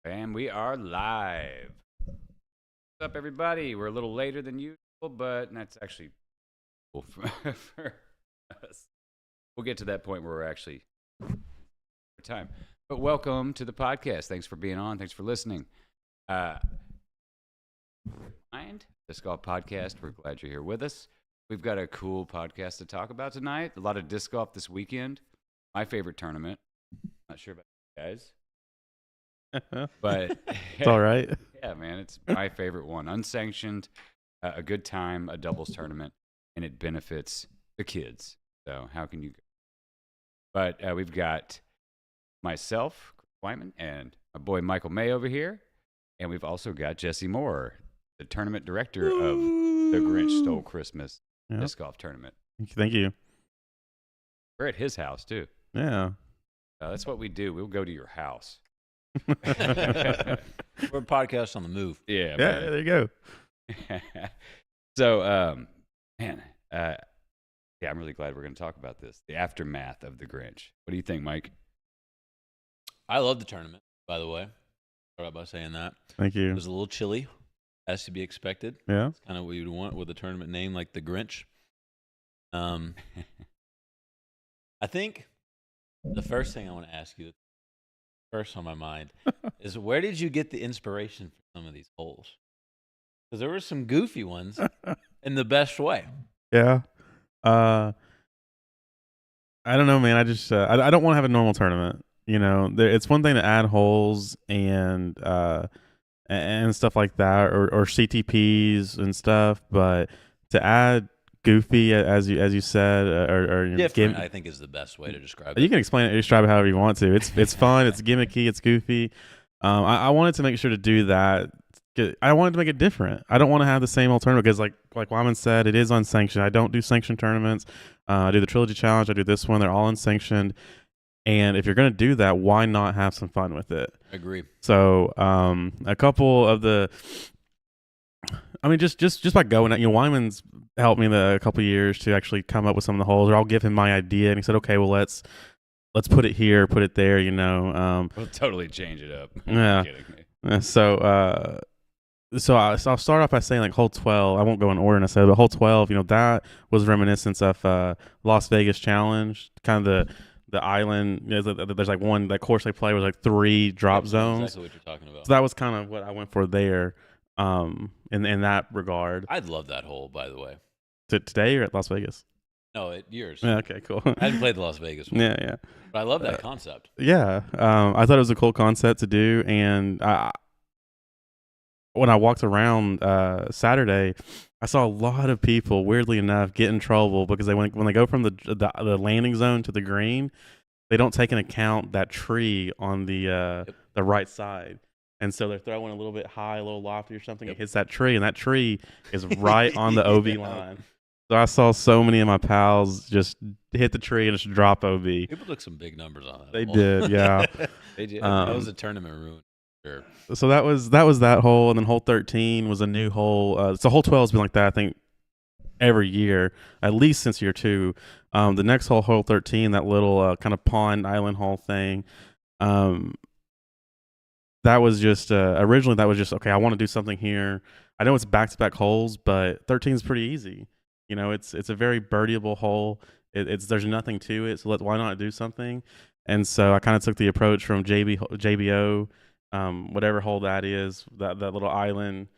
And we are live. What's up, everybody? We're a little later than usual, but that's actually cool for us. We'll get to that point where we're actually time. But welcome to the podcast. Thanks for being on. Thanks for listening. Disc Golf Podcast. We're glad you're here with us. We've got a cool podcast to talk about tonight. A lot of disc golf this weekend. My favorite tournament. Not sure about you guys. But it's all right. Yeah, man, it's my favorite one. Unsanctioned, a good time, a doubles tournament, and it benefits the kids. So how can you go? But we've got myself, Chris Wyman, and my boy Michael May over here. And we've also got Jesse Moore, the tournament director of the Grinch Stole Christmas disc golf tournament. Thank you. We're at his house, too. Yeah. That's what we do. We'll go to your house. We're a podcast on the move. Yeah, there you go. So, I'm really glad we're going to talk about this. The aftermath of the Grinch. What do you think, Mike? I love the tournament, by the way. Start out by saying that. Thank you. It was a little chilly, as to be expected. Yeah. It's kind of what you'd want with a tournament name like the Grinch. I think the first thing I want to ask you, first on my mind, is where did you get the inspiration for some of these holes? Because there were some goofy ones in the best way. Yeah. I don't know, man. I just I don't want to have a normal tournament. You know, it's one thing to add holes and stuff like that, or CTPs and stuff, but to add goofy, as you said, or different, I think is the best way to describe it. You can explain it, describe it however you want to. It's fun, it's gimmicky, it's goofy. I wanted to make sure to do that. I wanted to make it different. I don't want to have the same old tournament because, like Wyman said, it is unsanctioned. I don't do sanctioned tournaments. I do the Trilogy Challenge. I do this one. They're all unsanctioned. And if you're going to do that, why not have some fun with it? Agree. So a couple of the, I mean, just by going, Wyman's helped me a couple of years to actually come up with some of the holes, or I'll give him my idea, and he said, okay, well, let's put it here, put it there, We'll totally change it up. Yeah. So I'll start off by saying, like, hole 12, I won't go in order necessarily, but hole 12, that was reminiscent of Las Vegas Challenge, kind of the island. There's like one, that course they play was like 3 drop zones. Exactly what you're talking about. So that was kind of what I went for there, in that regard. I'd love that hole, by the way. Today or at Las Vegas? No, yours. Yeah, okay, cool. I hadn't played the Las Vegas one. Yeah. But I love that concept. Yeah. I thought it was a cool concept to do, and when I walked around Saturday, I saw a lot of people, weirdly enough, get in trouble because when they go from the landing zone to the green, they don't take into account that tree on the right side. And so they're throwing a little bit high, a little lofty or something. It hits that tree, and that tree is right on the OB line. So I saw so many of my pals just hit the tree and just drop OB. People took some big numbers on that. They did, yeah. They did. That was a tournament ruin. Sure. So that was that hole, and then hole 13 was a new hole. So hole 12 has been like that, I think, every year, at least since year 2. The next hole 13, that little kind of pond island hole thing, that was just originally that was just, okay, I want to do something here. I know it's back-to-back holes, but 13 is pretty easy. It's a very birdieable hole. There's nothing to it, so why not do something? And so I kind of took the approach from JBO, whatever hole that is, that little island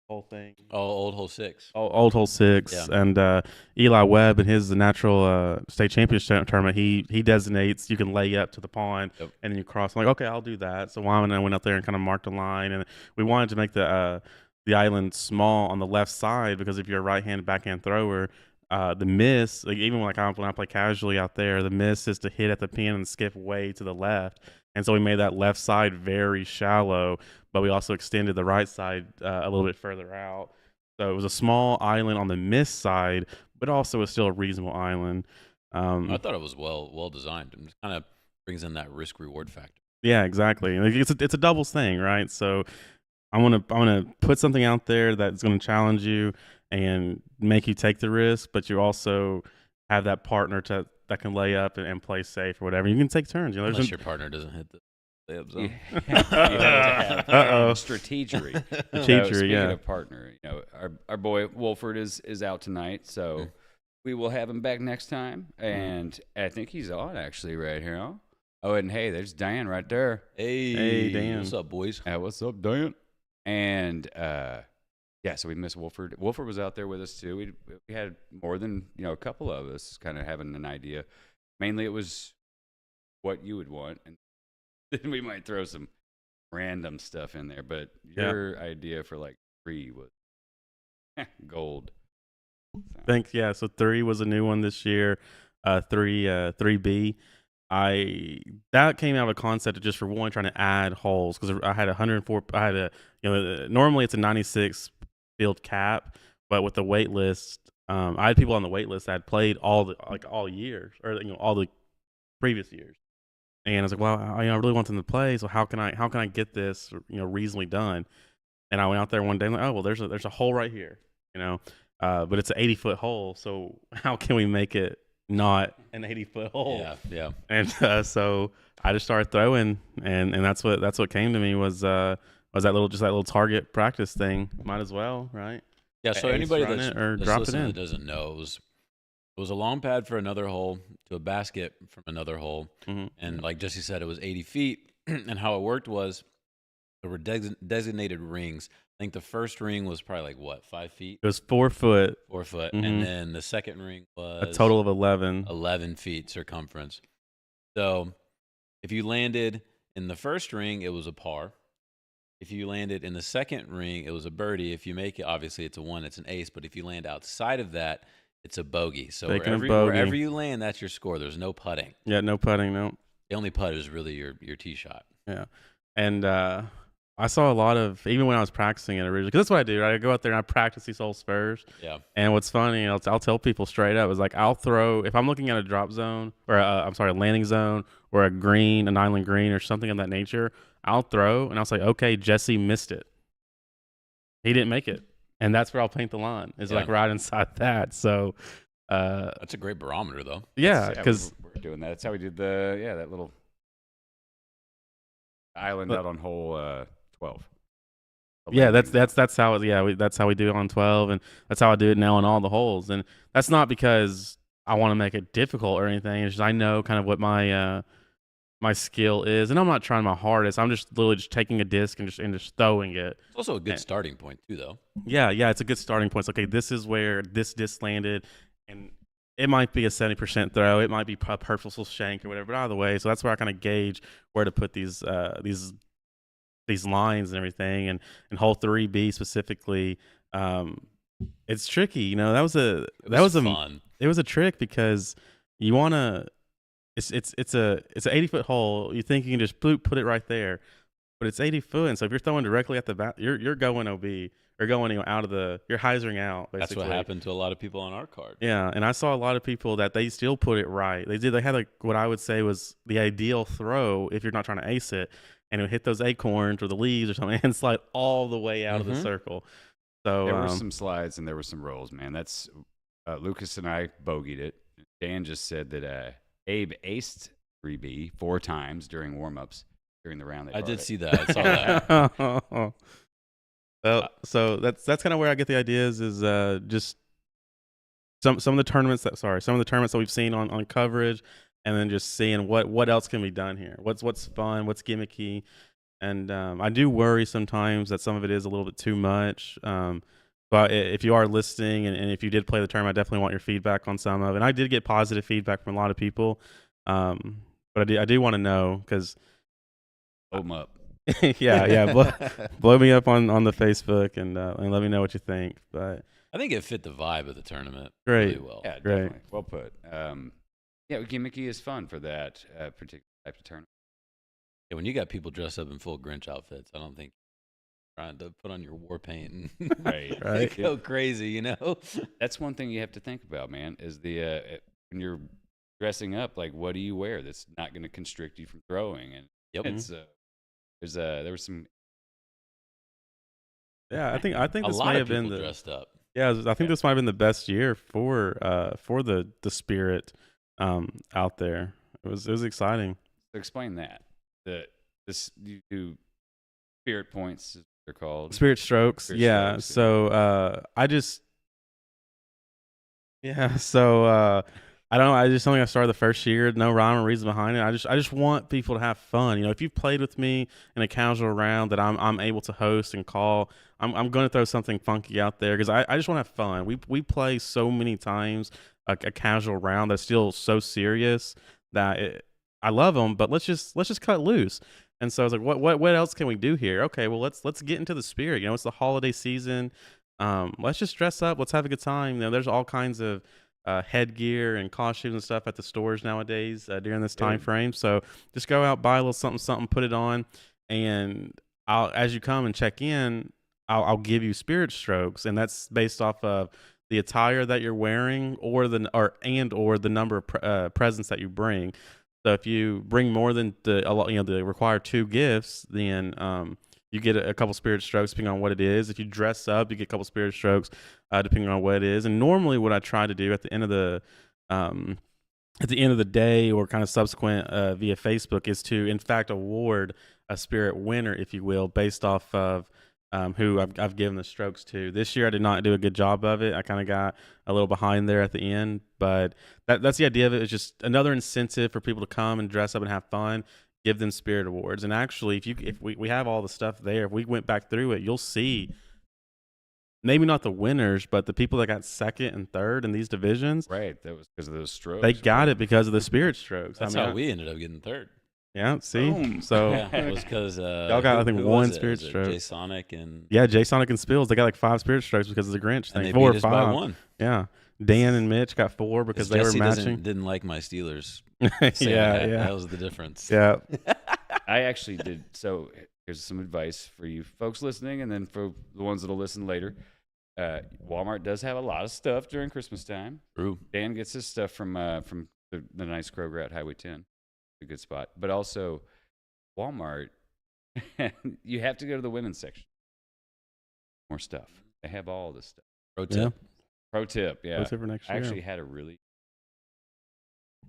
hole thing. Oh, old hole 6. Old hole 6. Yeah. And Eli Webb in his natural state championship tournament, he designates you can lay up to the pond, and then you cross. I'm like, okay, I'll do that. So Wyman and I went up there and kind of marked a line, and we wanted to make the island small on the left side, because if you're a right-hand backhand thrower, the miss, like even when I play casually out there, the miss is to hit at the pin and skip way to the left. And so we made that left side very shallow, but we also extended the right side a little bit further out. So it was a small island on the miss side, but also was still a reasonable island. I thought it was well designed, and it kind of brings in that risk reward factor. Yeah, exactly. Like it's a doubles thing, right? So I want to put something out there that's going to challenge you and make you take the risk, but you also have that partner that can lay up and play safe or whatever. You can take turns. Unless your partner doesn't hit layup You zone. have to have Uh-oh. strategery. Strategery, Speaking yeah. of partner, our boy Wolford is out tonight, so we will have him back next time. And I think he's on actually right here. Huh? Oh, and hey, there's Dan right there. Hey, Dan. what's up, boys? What's up, Dan? And yeah, so we missed Wolford. Wolford was out there with us too. We had more than a couple of us kind of having an idea. Mainly, it was what you would want, and then we might throw some random stuff in there. But your idea for like 3 was gold. Thanks. Yeah. So 3 was a new one this year. 3B. That came out of a concept of just for one trying to add holes because I had 104. I had normally it's a 96 field cap, but with the wait list, I had people on the wait list that had played all years or all the previous years, and I was like, well, I really want them to play, so how can I get this reasonably done? And I went out there one day and like, oh well, there's a hole right here, but it's an 80-foot hole, so how can we make it not an 80-foot hole? Yeah. And so I just started throwing, and that's what came to me was that little target practice thing. Might as well, right? Yeah. So Ace anybody run that's, it or that's drop it listening in. that doesn't know, it was a long pad for another hole to a basket from another hole, and like Jesse said, it was 80 feet. And how it worked was there were designated rings. I think the first ring was probably like what, 5 feet? It was 4 foot, 4 foot, and then the second ring was a total of 11. 11 feet circumference. So if you landed in the first ring, it was a par. If you landed in the second ring, it was a birdie. If you make it, obviously it's a 1, it's an ace. But if you land outside of that, it's a bogey. So wherever you land, that's your score. There's no putting. Yeah, no putting, no. The only putt is really your tee shot. Yeah, and I saw a lot of, even when I was practicing it originally, because that's what I do. Right? I go out there and I practice these holes first. Yeah. And what's funny, I'll tell people straight up, is like I'll throw, if I'm looking at a drop zone, or a landing zone, or an island green, or something of that nature, I'll throw, and I'll say, okay, Jesse missed it. He didn't make it. And that's where I'll paint the line, is like right inside that. So that's a great barometer, though. Yeah, because we're doing that. That's how we did that little island out on hole 12. Yeah, that's how that's how we do it on 12, and that's how I do it now on all the holes. And that's not because I want to make it difficult or anything. It's just I know kind of what my my skill is, and I'm not trying my hardest. I'm just literally just taking a disc and just throwing it. It's also a good starting point too, though. Yeah, it's a good starting point. It's okay, this is where this disc landed, and it might be a 70% throw, it might be a purposeful shank or whatever. But either way, so that's where I kind of gauge where to put these lines and everything. And hole 3B specifically, it's tricky. That was fun. It was a trick because you want to. It's an 80-foot hole. You think you can just put it right there, but it's 80 foot, and so if you're throwing directly at the bat, you're going OB or going out of you're hyzering out. Basically. That's what happened to a lot of people on our card. Yeah, and I saw a lot of people that they still put it right. They had like what I would say was the ideal throw if you're not trying to ace it, and it would hit those acorns or the leaves or something and slide all the way out of the circle. So there were some slides and there were some rolls, man. That's Lucas and I bogeyed it. Dan just said that Abe aced 3B 4 times during warm-ups during the round. I did see that. I saw that. Well, so that's kind of where I get the ideas is just some of the tournaments that we've seen on coverage, and then just seeing what else can be done here. What's fun, what's gimmicky, and I do worry sometimes that some of it is a little bit too much. But if you are listening and if you did play the tournament, I definitely want your feedback on some of it. And I did get positive feedback from a lot of people, but I do want to know because blow them up. blow me up on the Facebook and let me know what you think. But I think it fit the vibe of the tournament really well. Yeah, definitely. Well put. Gimmicky is fun for that particular type of tournament. Yeah, when you got people dressed up in full Grinch outfits, I don't think trying to put on your war paint and right. go crazy, That's one thing you have to think about, man, is when you're dressing up, like, what do you wear that's not going to constrict you from throwing? And it's there was some. Yeah, I think this may have been dressed up. Yeah, I think this might have been the best year for the spirit out there. It was exciting. So explain that. you do spirit points, as they're called. Spirit strokes. Spirit Yeah. strokes, So I just so I don't know. I just something I started the first year. No rhyme or reason behind it. I just want people to have fun. You know, if you've played with me in a casual round that I'm able to host and call, I'm going to throw something funky out there because I just want to have fun. We play so many times a casual round that's still so serious that I love them, but let's just cut loose. And so I was like, what else can we do here? Okay, well let's get into the spirit. You know, it's the holiday season. Let's just dress up. Let's have a good time. You know, there's all kinds of headgear and costumes and stuff at the stores nowadays during this time frame. So just go out, buy a little something, put it on, and as you come and check in, I'll give you spirit strokes, and that's based off of the attire that you're wearing or the number of presents that you bring. So if you bring more than the required 2 gifts, then you get a couple spirit strokes depending on what it is. If you dress up, you get a couple spirit strokes depending on what it is. And normally, what I try to do at the end of the day or kind of subsequent via Facebook is to, in fact, award a spirit winner, if you will, based off of who I've given the strokes to. This year, I did not do a good job of it. I kind of got a little behind there at the end, but that's the idea of it. It's just another incentive for people to come and dress up and have fun. Give them spirit awards. And actually, if we have all the stuff there, if we went back through it, you'll see maybe not the winners, but the people that got second and third in these divisions. Right. That was because of those strokes. They got it because of the spirit strokes. That's how we ended up getting third. Yeah, see? Boom. So Yeah, it was because y'all got, I think, one spirit stroke. Jay Sonic and Jay Sonic and Spills, they got like 5 spirit strokes because of the Grinch thing. and they 4 or beat us 5. by 1. Yeah. Dan and Mitch got 4 because they Jesse were matching. didn't like my Steelers. Yeah. That was the difference. Yeah. I actually did. So here's some advice for you folks listening, and then for the ones that'll listen later. Walmart does have a lot of stuff during Christmas time. True. Dan gets his stuff from the nice Kroger at Highway 10, a good spot. But also, Walmart, you have to go to the women's section. More stuff. They have all this stuff. Pro tip. Pro tip, yeah. Pro tip for next I year. actually had a really,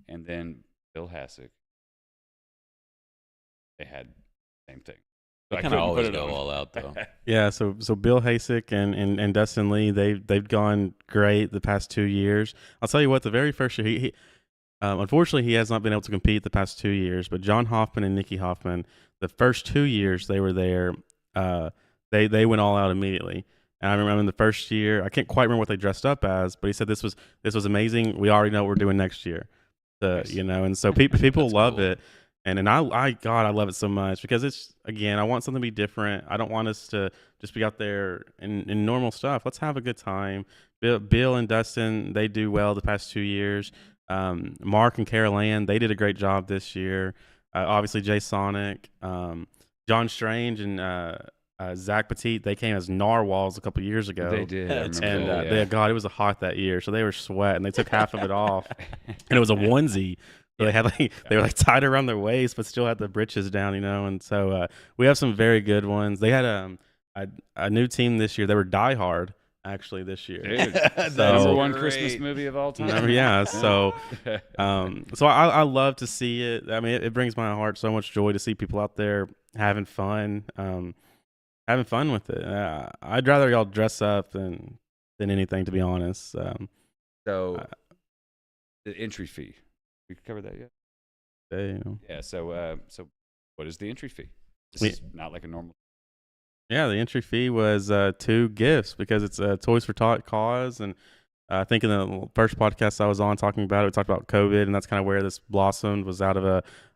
and then Bill Hassick, they had the same thing. They So I kind of couldn't always put it go on. all out, though. Yeah, so Bill Hasek and Dustin Lee, they've gone great the past 2 years. I'll tell you what, the very first year, he unfortunately he has not been able to compete the past 2 years. But John Hoffman and Nikki Hoffman, the first 2 years they were there, they went all out immediately. And I remember in the first year, I can't quite remember what they dressed up as, but he said this was amazing. We already know what we're doing next year, Nice. you know. And so people love cool. it. And I love it so much because it's, again, I want something to be different. I don't want us to just be out there in normal stuff. Let's have a good time. Bill and Dustin, they do well the past 2 years. Mark and Carol Ann, they did a great job this year. Obviously, Jay Sonic, John Strange, and Zach Petit, they came as narwhals a couple years ago. They did. I That's remember cool. that, God, it was hot that year, so they were sweating. They took half of it off, and it was a onesie. So they had they were like tied around their waist, but still had the britches down, you know. And so we have some very good ones. They had a new team this year. They were Die Hard actually this year. Dude, That's number So- one great. Christmas movie of all time. Yeah. So so I love to see it. I mean, it brings my heart so much joy to see people out there having fun, with it. I'd rather y'all dress up than anything, to be honest. So the entry fee. We covered that yet? You know. Yeah. So what is the entry fee? This We- is not like a normal. Yeah, the entry fee was 2 gifts because it's a Toys for Tot cause. And I think in the first podcast I was on talking about it, we talked about COVID, and that's kind of where this blossomed, was out of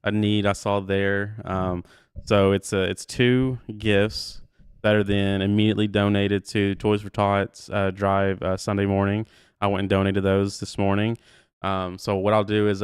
a need I saw there. So it's 2 gifts that are then immediately donated to Toys for Tots drive Sunday morning. I went and donated those this morning. So what I'll do is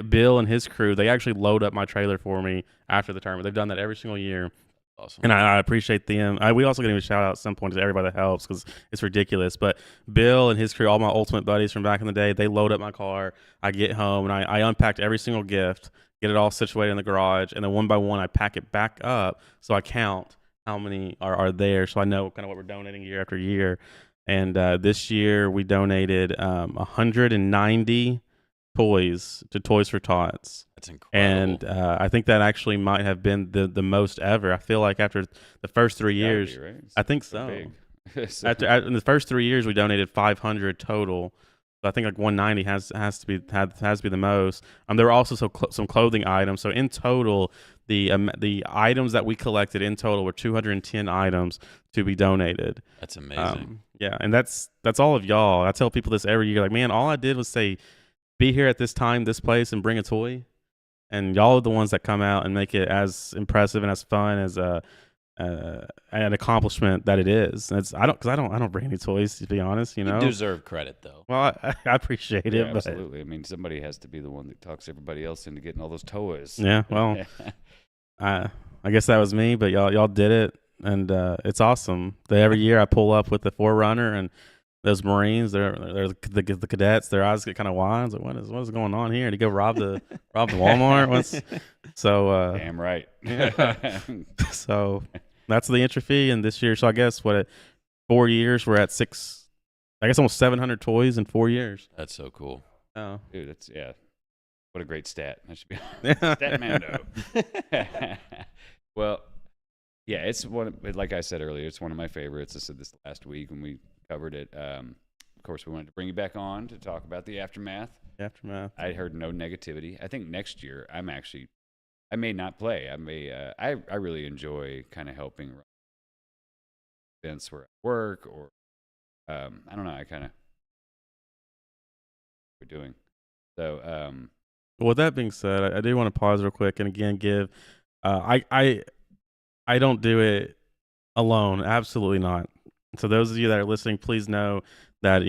Bill and his crew, they actually load up my trailer for me after the tournament. They've done that every single year. Awesome. And I appreciate them. We also give a shout out at some point to everybody that helps because it's ridiculous. But Bill and his crew, all my Ultimate buddies from back in the day, they load up my car. I get home and I unpacked every single gift, get it all situated in the garage, and then one by one I pack it back up so I count how many are there, so I know kind of what we're donating year after year. And this year we donated 190 toys to Toys for Tots. That's incredible. And I think that actually might have been the most ever. I feel like after the first 3 years, Right? I think so. Big. After in the first 3 years, we donated 500 total. So I think like 190 has to be the most. There were also some clothing items. So in total, the items that we collected in total were 210 items to be donated. That's amazing. Yeah, and that's all of y'all. I tell people this every year. Like, man, all I did was say, be here at this time, this place, and bring a toy. And y'all are the ones that come out and make it as impressive and as fun as an accomplishment that it is. I don't bring any toys, to be honest. You know, You deserve credit though. well, I appreciate it. Yeah, But absolutely. I mean, somebody has to be the one that talks everybody else into getting all those toys. yeah, well, I guess that was me. But y'all did it, and it's awesome. Every year I pull up with the 4Runner and those Marines. They're the cadets. Their eyes get kind of wide. I was like, what is going on here? To go rob the Walmart? So Damn right. so that's the entry fee. And this year, so I guess 4 years we're at six. I guess almost 700 toys in 4 years. That's so cool. Oh, Dude, that's what a great stat. That should be stat mando. Well, yeah, it's like I said earlier, it's one of my favorites. I said this last week when we covered it. Of course, we wanted to bring you back on to talk about the aftermath. I heard no negativity. I think next year I may not play. I really enjoy kind of helping events where I work or I don't know. I kind of we're doing so. With that being said, I do want to pause real quick and again give. I don't do it alone. Absolutely not. So those of you that are listening, please know that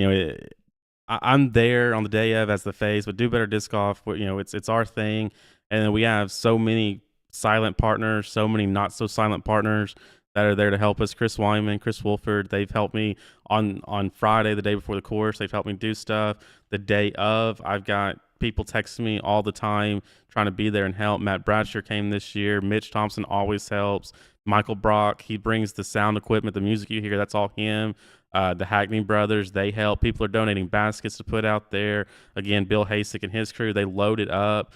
I'm there on the day of as the face, but Do Better Disc Golf. It's our thing, and we have so many silent partners, so many not so silent partners that are there to help us. Chris Wyman, Chris Wolford, they've helped me on Friday, the day before the course. They've helped me do stuff. The day of, I've got people texting me all the time trying to be there and help. Matt Bradshaw came this year. Mitch Thompson always helps. Michael Brock, he brings the sound equipment, the music you hear, that's all him. The Hackney brothers, they help. People are donating baskets to put out there. Again, Bill Hasick and his crew, they load it up.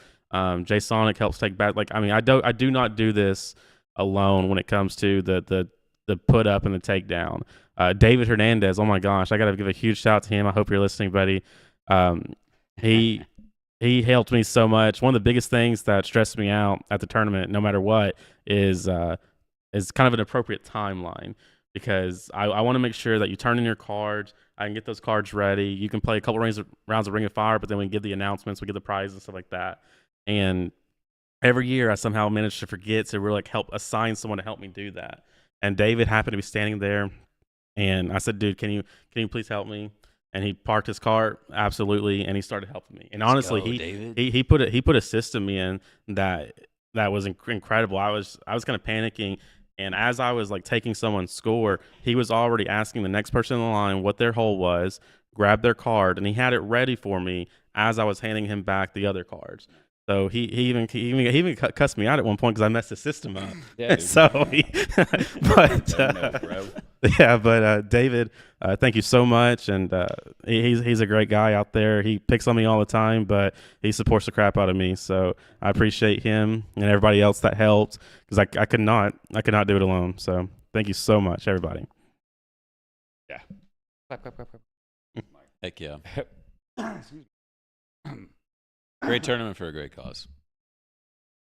Jay Sonic helps take back. I do not do this alone when it comes to the put up and the takedown. David Hernandez, oh my gosh, I got to give a huge shout out to him. I hope you're listening, buddy. He helped me so much. One of the biggest things that stressed me out at the tournament, no matter what, is kind of an appropriate timeline, because I want to make sure that you turn in your cards. I can get those cards ready. You can play a couple rounds of Ring of Fire, but then we give the announcements, we give the prizes and stuff like that. And every year I somehow manage to forget to really help assign someone to help me do that. And David happened to be standing there, and I said, dude, can you please help me? And he parked his car, absolutely, and he started helping me. And honestly, he put a system in that was incredible. I was kind of panicking, and as I was taking someone's score, he was already asking the next person in the line what their hole was, grabbed their card, and he had it ready for me as I was handing him back the other cards. So he even cussed me out at one point because I messed the system up. Yeah, so, David, thank you so much, and he's a great guy out there. He picks on me all the time, but he supports the crap out of me. So I appreciate him and everybody else that helped, because I could not do it alone. So thank you so much, everybody. Yeah. Clap, clap, clap, clap. Heck yeah. Great tournament for a great cause.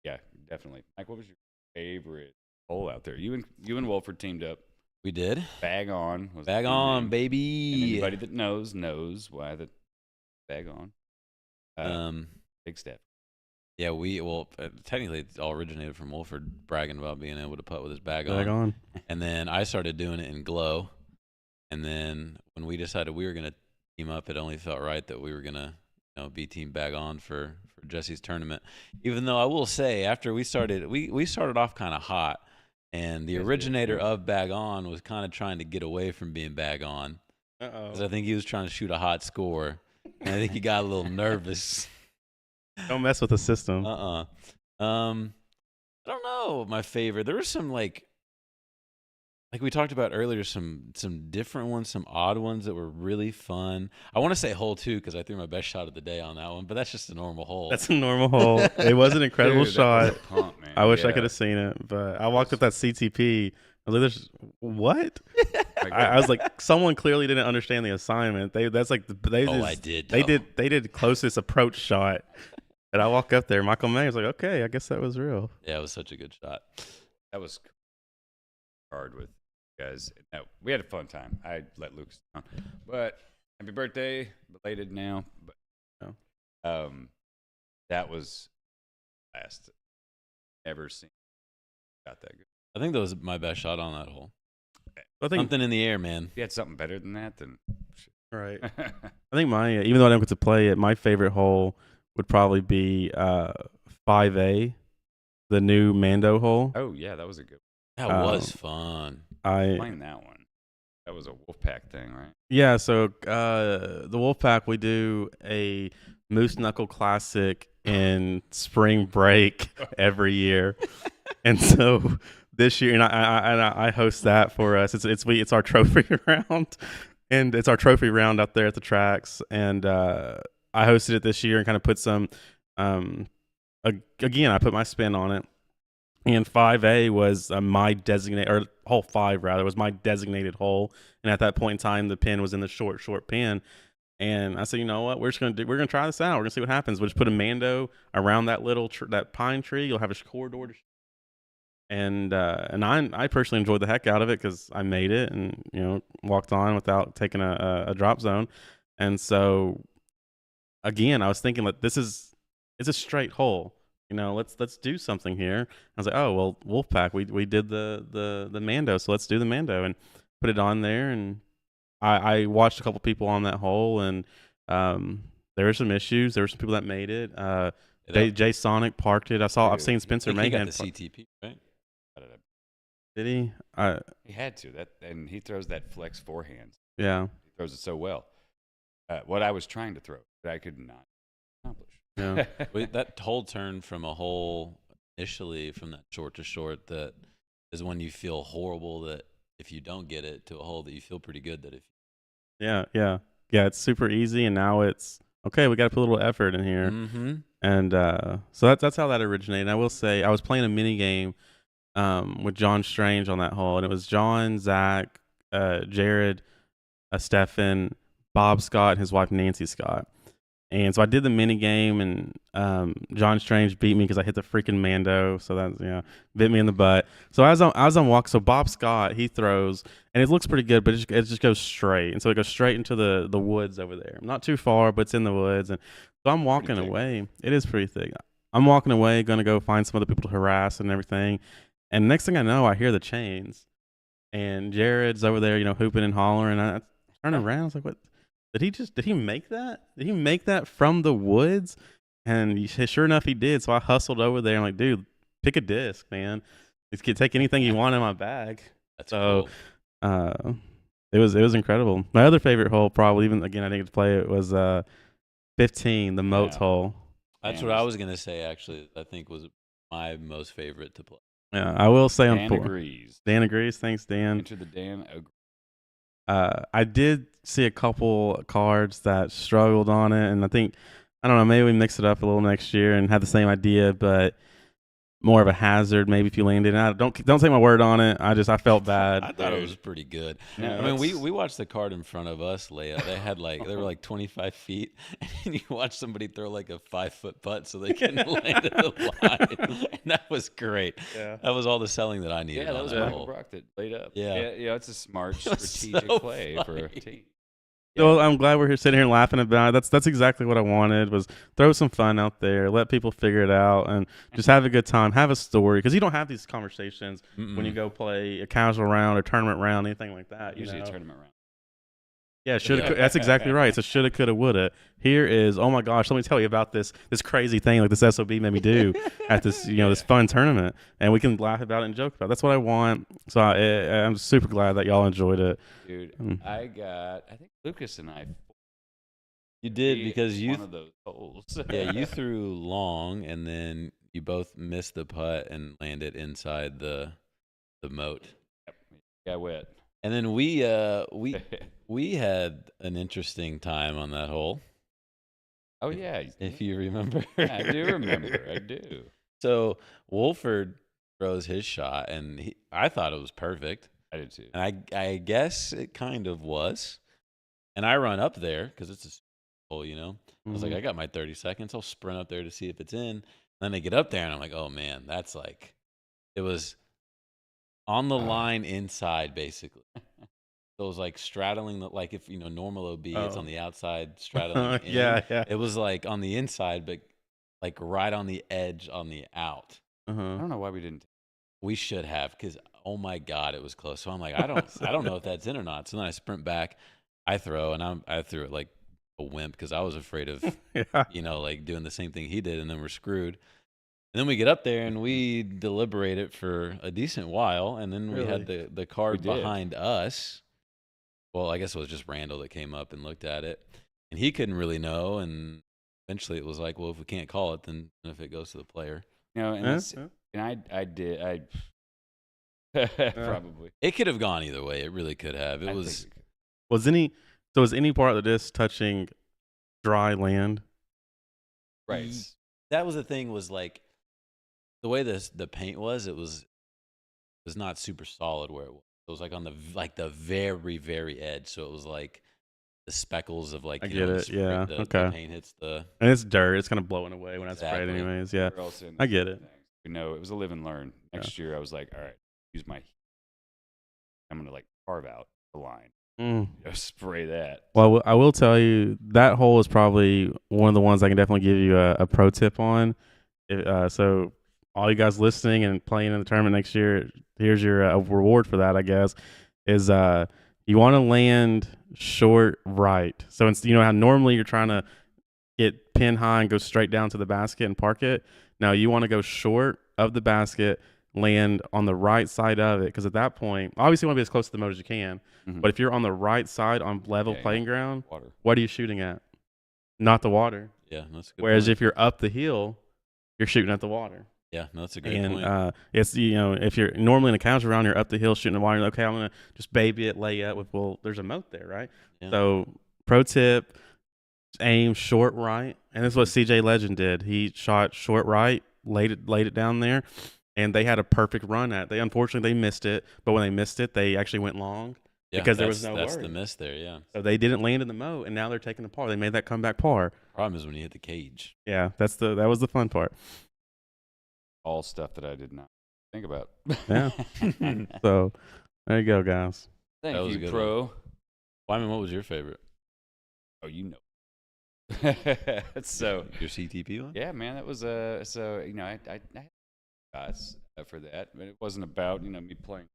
Yeah, definitely. Mike, what was your favorite hole out there? You and Wolford teamed up. We did. Bag on. Was Bag the team on, name. baby. And anybody that knows why the bag on. Big step. Yeah, technically it all originated from Wolford bragging about being able to putt with his bag on. And then I started doing it in glow. And then when we decided we were going to team up, it only felt right that we were going to be team bag on for Jesse's tournament. Even though I will say, after we started, we started off kind of hot, and the originator of bag on was kind of trying to get away from being bag on. Because I think he was trying to shoot a hot score, and I think he got a little nervous. Don't mess with the system. I don't know my favorite. There was some like we talked about earlier, some different ones, some odd ones that were really fun. I want to say hole 2 because I threw my best shot of the day on that one, but that's just a normal hole. That's a normal hole. It was an incredible Dude, shot. That was a pump, man. I wish I Yeah. could have seen it, but I walked up that CTP. I was like, "There's what?" Like, I was like, someone clearly didn't understand the assignment. That's like they Oh, just, I did. they though. did closest approach shot, and I walk up there. Michael May was like, "Okay, I guess that was real." Yeah, it was such a good shot. that was hard with you guys. No, we had a fun time. I let Lucas down, but happy birthday, belated now. But that was last ever seen. Got that good. I think that was my best shot on that hole. I think Something in the air, man. if you had something better than that, then right. I think my even though I don't get to play it, my favorite hole would probably be 5A, the new Mando hole. oh yeah, that was a good. That was fun. Playing that one. That was a Wolfpack thing, right? Yeah, so the Wolfpack, we do a Moose Knuckle Classic in spring break every year, and so this year, and I host that for us. It's our trophy round, and it's our trophy round out there at the tracks, and I hosted it this year and kind of put some, again, I put my spin on it. And 5A was my designated, or hole 5 rather, was my designated hole. And at that point in time, the pin was in the short pin. And I said, you know what, we're gonna try this out. We're gonna see what happens. We'll just put a Mando around that little that pine tree. You'll have a corridor. And I personally enjoyed the heck out of it because I made it and walked on without taking a drop zone. And so again, I was thinking like it's a straight hole. Let's do something here. I was like, oh well, Wolfpack, we did the Mando, so let's do the Mando and put it on there. And I watched a couple people on that hole, and there were some issues. There were some people that made it. Jay Sonic parked it. I've seen Spencer He got Mayhem. the CTP, right? Did he? He had to and he throws that flex forehand. Yeah. He throws it so well. What I was trying to throw, but I could not accomplish. Yeah. That whole turn from a hole initially from that short to short, that is when you feel horrible that if you don't get it to a hole that you feel pretty good that if. Yeah. It's super easy, and now it's okay. We got to put a little effort in here, and so that's how that originated. And I will say, I was playing a mini game with John Strange on that hole, and it was John, Zach, Jared, Stefan, Bob Scott, and his wife Nancy Scott. And so I did the mini game, and John Strange beat me because I hit the freaking Mando. So that bit me in the butt. So as I'm walking, so Bob Scott, he throws, and it looks pretty good, but it just goes straight, and so it goes straight into the woods over there. Not too far, but it's in the woods, and so I'm walking away. It is pretty thick. I'm walking away, gonna go find some other people to harass and everything. And next thing I know, I hear the chains, and Jared's over there, hooping and hollering. I turn around, I was like, "What? Did he make that? Did he make that from the woods?" And sure enough, he did. So I hustled over there and like, dude, pick a disc, man. You can take anything you want in my bag. That's so cool. It was incredible. My other favorite hole, probably, even again, I didn't get to play it, was 15, the Moats hole. That's what I was gonna say. Actually, I think was my most favorite to play. Yeah, I will say Dan agrees. Dan agrees. Thanks, Dan. Enter the Dan. I did see a couple cards that struggled on it, and I don't know, maybe we mix it up a little next year and have the same idea, but more of a hazard maybe if you landed. And don't take my word on it. I felt bad. I thought it was pretty good. No, I mean, we watched the card in front of us lay up. They were like 25 feet, and you watch somebody throw like a 5-foot putt so they can land at the line. And that was great. Yeah. That was all the selling that I needed. Yeah, that was on that Michael hole. Brock that laid up. Yeah. It's a smart was strategic so play for a funny. team. So I'm glad we're here sitting here laughing about it. That's exactly what I wanted, was throw some fun out there, let people figure it out, and just have a good time, have a story, because you don't have these conversations when you go play a casual round or tournament round, anything like that. Usually a tournament round. Yeah, that's exactly right. It's a shoulda, coulda, woulda. Here is, oh my gosh, let me tell you about this crazy thing like this SOB made me do at this this fun tournament, and we can laugh about it and joke about it. That's what I want. So I'm super glad that y'all enjoyed it. Dude, I think Lucas and I. You did, because one of those holes. Yeah, you threw long, and then you both missed the putt and landed inside the moat. Got wet. And then we had an interesting time on that hole. Oh yeah, If you remember. I do remember. I do. So Wolford throws his shot, and I thought it was perfect. I did too. And I guess it kind of was. And I run up there because it's a hole, you know. I was like, I got my 30 seconds. I'll sprint up there to see if it's in. Then I get up there, and I'm like, oh man, that's like, it was on the line inside, basically. So it was like straddling the, like if, normal OB, it's on the outside, straddling in. Yeah. It was like on the inside, but like right on the edge on the out. I don't know why we didn't. We should have, because oh my God, it was close. So I'm like, I don't know if that's in or not. So then I sprint back, I throw, and I threw it like a wimp because I was afraid of, like doing the same thing he did, and then we're screwed. And then we get up there and we deliberate it for a decent while, and then we had the card behind us. Well, I guess it was just Randall that came up and looked at it, and he couldn't really know. And eventually, it was like, well, if we can't call it, then if it goes to the player, And I did. Probably. It could have gone either way. It really could have. It was. Was any part of this touching dry land? Right. That was the thing. Was like the way the paint was. It was not super solid where it was. It was like on the very, very edge. So it was like the speckles of like, I get it. Yeah. The paint hits and it's dirt. It's kind of blowing away when I spray it anyways. Yeah. I get it. We know it was a live and learn. Next year I was like, all right, I'm going to like carve out the line. Spray that. Well, I will tell you that hole is probably one of the ones I can definitely give you a pro tip on. So all you guys listening and playing in the tournament next year, here's your reward for that, I guess, is you want to land short right. So it's, how normally you're trying to get pin high and go straight down to the basket and park it. Now you want to go short of the basket, land on the right side of it, because at that point, obviously you want to be as close to the moat as you can. But if you're on the right side on level playing ground, what are you shooting at? Not the water. Yeah, that's a good Whereas point. if you're up the hill, you're shooting at the water. Yeah, no, that's a great point. And it's, if you're normally in a casual round, you're up the hill shooting the water. Okay, I'm going to just baby it, lay up with, well, there's a moat there, right? Yeah. So pro tip, aim short right. And this is what CJ Legend did. He shot short right, laid it down there, and they had a perfect run at it. Unfortunately, they missed it, but when they missed it, they actually went long because there was no That's worry. the miss there, yeah. So they didn't land in the moat, and now they're taking the par. They made that comeback par. Problem is when you hit the cage. Yeah, that was the fun part. All stuff that I did not think about. Yeah. So there you go, guys. Thank That was a you, good Pro. Wyman, what was your favorite? Oh, So Your CTP one? yeah, man, that was I had shots for that, but it wasn't about me playing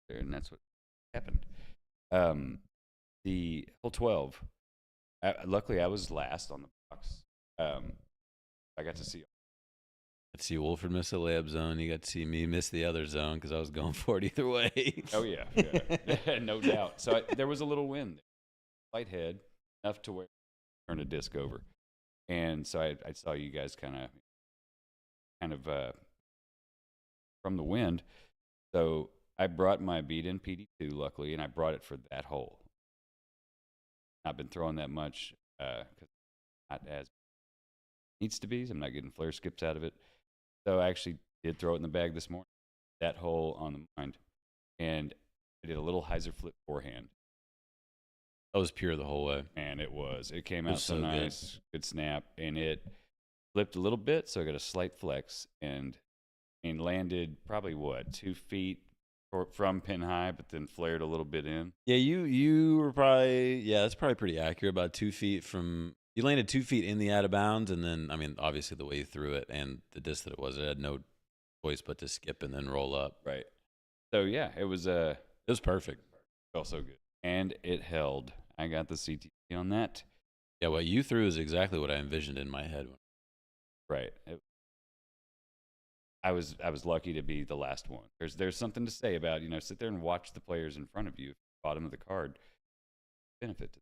there, and that's what happened. The hole 12. Luckily, I was last on the box. I got to see. Got to see Wolford miss a layup zone. You got to see me miss the other zone because I was going for it either way. Oh yeah. No doubt. So there was a little wind, light head, enough to where I turned a disc over, and so I saw you guys kind of from the wind. So I brought my beat-in PD2, luckily, and I brought it for that hole. I've been throwing that much because not as needs to be. So I'm not getting flare skips out of it. So I actually did throw it in the bag this morning. That hole on the mind, and I did a little hyzer flip forehand. That was pure the whole way. And it came out so nice, good snap, and it flipped a little bit, so I got a slight flex and landed probably 2 feet from pin high, but then flared a little bit in. Yeah, you were probably that's probably pretty accurate. About 2 feet from you landed 2 feet in the out of bounds, and then obviously the way you threw it and the disc that it had no choice but to skip and then roll up. Right. So yeah, it was perfect. Felt so good, and it held. I got the CT on that. Yeah, what you threw is exactly what I envisioned in my head. Right. I was lucky to be the last one. There's something to say about sit there and watch the players in front of you, bottom of the card, benefit.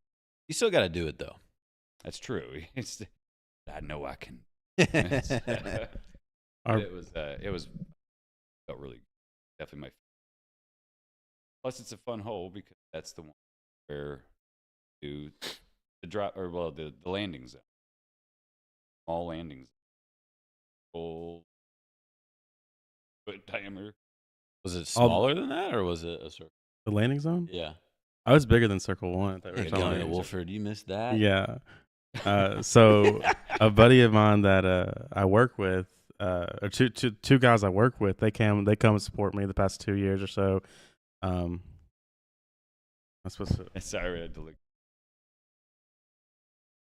You still got to do it though. That's true. I know I can. It It was felt really good. Definitely my Plus, it's a fun hole because that's the one where you do the drop, or well, the landing zone, all landings, full foot diameter. Was it smaller than that, or was it a circle? The landing zone? Yeah. I was bigger than Circle 1. Hey, going to Wolford, you missed that? Yeah. So a buddy of mine that I work with, or two guys I work with, they come and support me the past 2 years or so. I'm supposed to. Sorry, I had to look.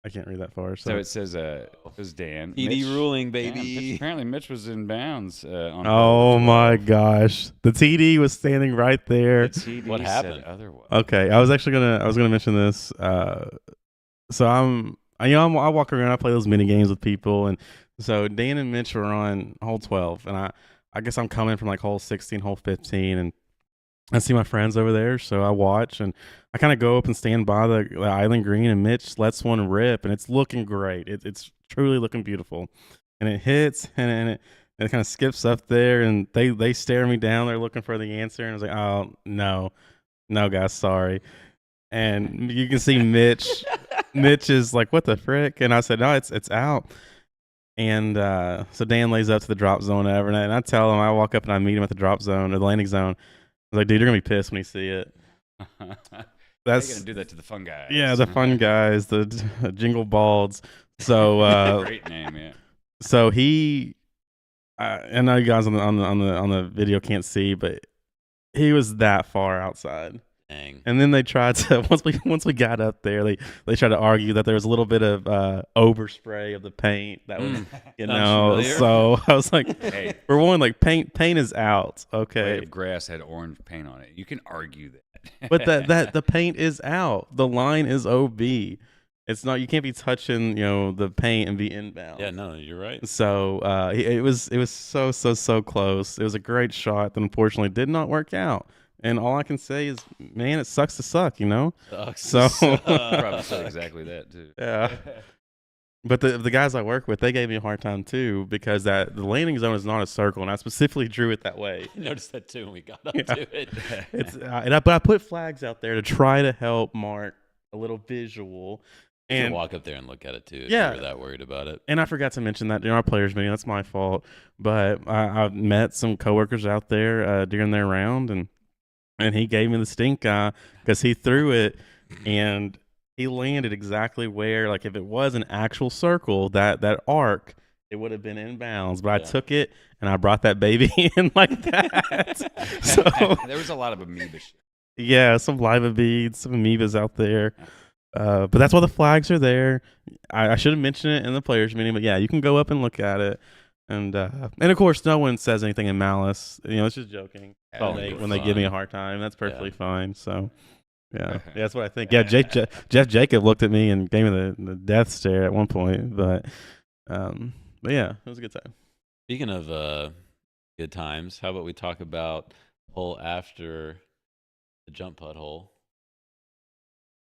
I can't read that far. So it says, it was Dan. TD Mitch, ruling, yeah, baby. apparently, Mitch was in bounds. On Oh hole my 12. gosh, the TD was standing right there. The TD What said happened? otherwise. Okay, I was gonna mention this. So I walk around, I play those mini games with people, and so Dan and Mitch were on hole 12, and I guess I'm coming from like hole 16, hole 15, and I see my friends over there, so I watch, and I kind of go up and stand by the island green, and Mitch lets one rip, and it's looking great. It's truly looking beautiful, and it hits, and it kind of skips up there, and they stare me down. They're looking for the answer, and I was like, oh no, guys, sorry. And you can see Mitch. Mitch is like, what the frick? And I said, no, it's out. And so Dan lays up to the drop zone and and I tell him, I walk up and I meet him at the drop zone or the landing zone. I was like, dude, you're gonna be pissed when you see it. That's gonna do that to the fun guys. Yeah, the fun guys, the jingle balds. So great name, yeah. So he, I know you guys on the video can't see, but he was that far outside. Dang. And then they tried to once we got up there, they tried to argue that there was a little bit of overspray of the paint that was So I was like, hey, for one, like paint is out, okay. If grass had orange paint on it, you can argue that. But that the paint is out. The line is OB. It's not. You can't be touching the paint and be inbound. Yeah, no, you're right. So it was so close. It was a great shot that unfortunately did not work out. And all I can say is, man, it sucks to suck, So probably said exactly that too. Yeah. But the guys I work with, they gave me a hard time too because the landing zone is not a circle, and I specifically drew it that way. I noticed that too when we got up to it. But I put flags out there to try to help mark a little visual. You And can walk up there and look at it too if Yeah. you're that worried about it. And I forgot to mention that during our players meeting. That's my fault. But I've met some coworkers out there during their round, and he gave me the stink eye because he threw it and he landed exactly where, like, if it was an actual circle, that arc, it would have been in bounds. But I took it and I brought that baby in like that. So there was a lot of amoeba shit. Yeah, some lima beads, some amoebas out there. But that's why the flags are there. I should have mentioned it in the players meeting, but yeah, you can go up and look at it. And of course, no one says anything in malice. It's just joking. When they give me a hard time, that's perfectly fine. So, yeah, that's what I think. Yeah, Jeff Jacob looked at me and gave me the death stare at one point. But yeah, it was a good time. Speaking of good times, how about we talk about hole after the jump putt hole?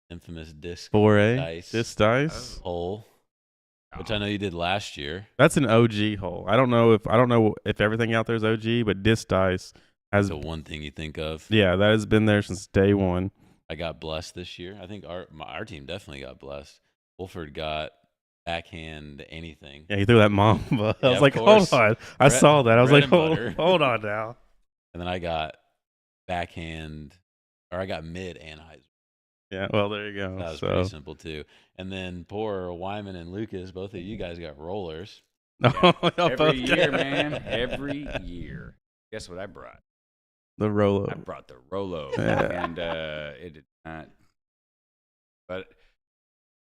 Infamous disc 4A dice. Disc dice hole. Which I know you did last year. That's an OG hole. I don't know if everything out there is OG, but disc dice has the one thing you think of. Yeah, that has been there since day one. I got blessed this year. I think our team definitely got blessed. Wolford got backhand anything. Yeah, he threw that mamba. I was like, course. hold on. I saw that. I was like, butter. hold on now. And then I got backhand, or I got mid and hyzer. Yeah, well, there you go. That was pretty simple too. And then poor Wyman and Lucas, both of you guys got rollers. Yeah. Every year, man. Every year. Guess what I brought? The Rolo. I brought the Rolo. Yeah. And it did not. But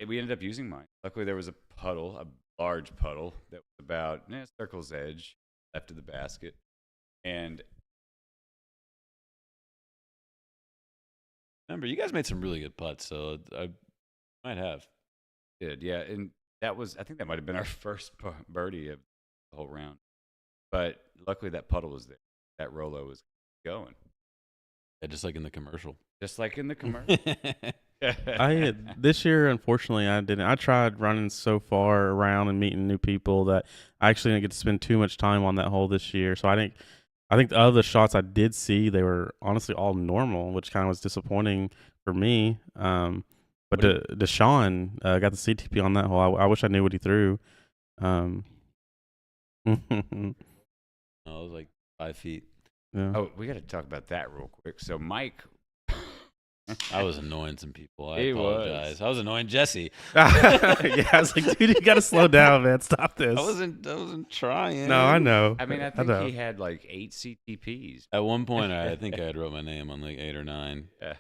we ended up using mine. Luckily, there was a puddle, a large puddle that was about circle's edge left of the basket. And remember, you guys made some really good putts, so I might have. Did, yeah. And I think that might have been our first birdie of the whole round. But luckily, that puddle was there. That Rolo was going. Yeah, just like in the commercial. Just like in the commercial. This year, unfortunately, I didn't. I tried running so far around and meeting new people that I actually didn't get to spend too much time on that hole this year. So I I think the other shots I did see, they were honestly all normal, which kind of was disappointing for me. But Deshaun got the CTP on that hole. I wish I knew what he threw. No, it was like 5 feet. Yeah. Oh, we got to talk about that real quick. So Mike, I was annoying some people. I He apologize. was. I was annoying Jesse. Yeah, I was like, dude, you got to slow down, man. Stop this. I wasn't trying. No, I know. I mean, I think know. he had like 8 CTPs. At one point, I think I had wrote my name on like 8 or 9. Yeah.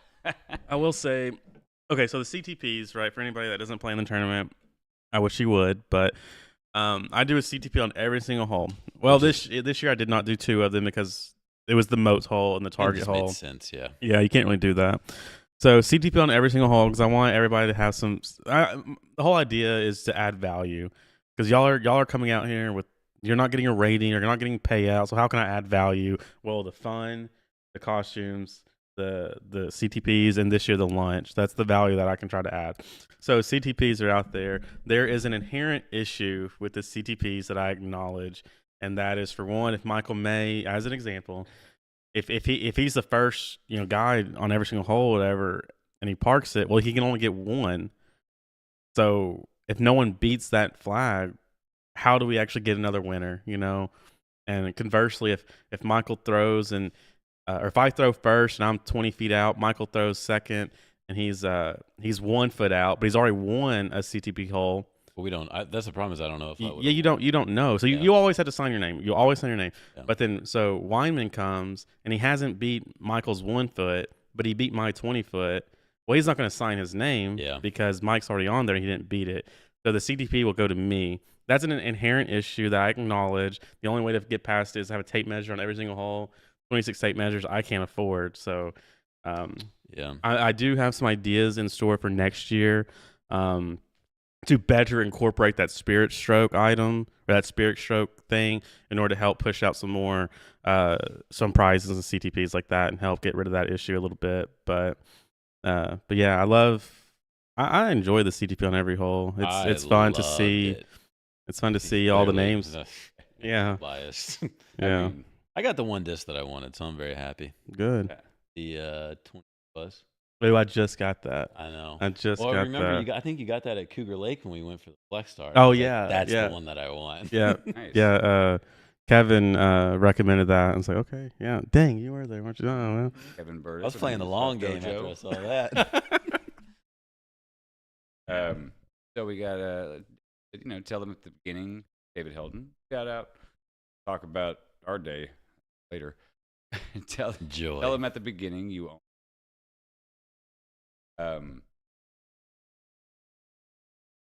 I will say, okay, so the CTPs, right? For anybody that doesn't play in the tournament, I wish he would, but I do a CTP on every single hole. Well, this year I did not do 2 of them because it was the moat hole and the target hole. Makes sense, yeah. Yeah, you can't really do that. So CTP on every single hole because I want everybody to have some. The whole idea is to add value because y'all are coming out here with, you're not getting a rating or you're not getting payout. So how can I add value? Well, the fun, the costumes, the CTPs, and this year the lunch. That's the value that I can try to add. So CTPs are out there. There is an inherent issue with the CTPs that I acknowledge, and that is, for one, if Michael May, as an example, if he's the first guy on every single hole, whatever, and he parks it, well, he can only get 1. So if no one beats that flag, how do we actually get another winner? And conversely, if Michael throws and or if I throw first and I'm 20 feet out, Michael throws second and he's 1 foot out, but he's already won a CTP hole. Well, we don't. That's the problem is I don't know if I would. Yeah, you don't know. So you always have to sign your name. You always sign your name. Yeah. But then so Weinman comes and he hasn't beat Michael's 1 foot, but he beat my 20 foot. Well, he's not going to sign his name because Mike's already on there and he didn't beat it. So the CTP will go to me. That's an inherent issue that I acknowledge. The only way to get past it is to have a tape measure on every single hole. 26 tape measures I can't afford. So I do have some ideas in store for next year. To better incorporate that spirit stroke item or that spirit stroke thing in order to help push out some more some prizes and CTPs like that and help get rid of that issue a little bit. But yeah, I enjoy the CTP on every hole. It's fun to see. It's fun to see all the names. Yeah. Biased. Yeah. I got the 1 disc that I wanted, so I'm very happy. Good. The 20 plus. Wait, I just got that. I know. I just well, got remember, that. I think you got that at Cougar Lake when we went for the Flex Star. Oh, yeah. That's the one that I want. Yeah. Nice. Yeah. Kevin recommended that. I was like, okay, yeah. Dang, you were there, weren't you? Oh, well. Kevin Bird. I was playing the long game after I saw that. So we got tell them at the beginning, David Hilton, shout out, talk about our day later. tell them at the beginning you own.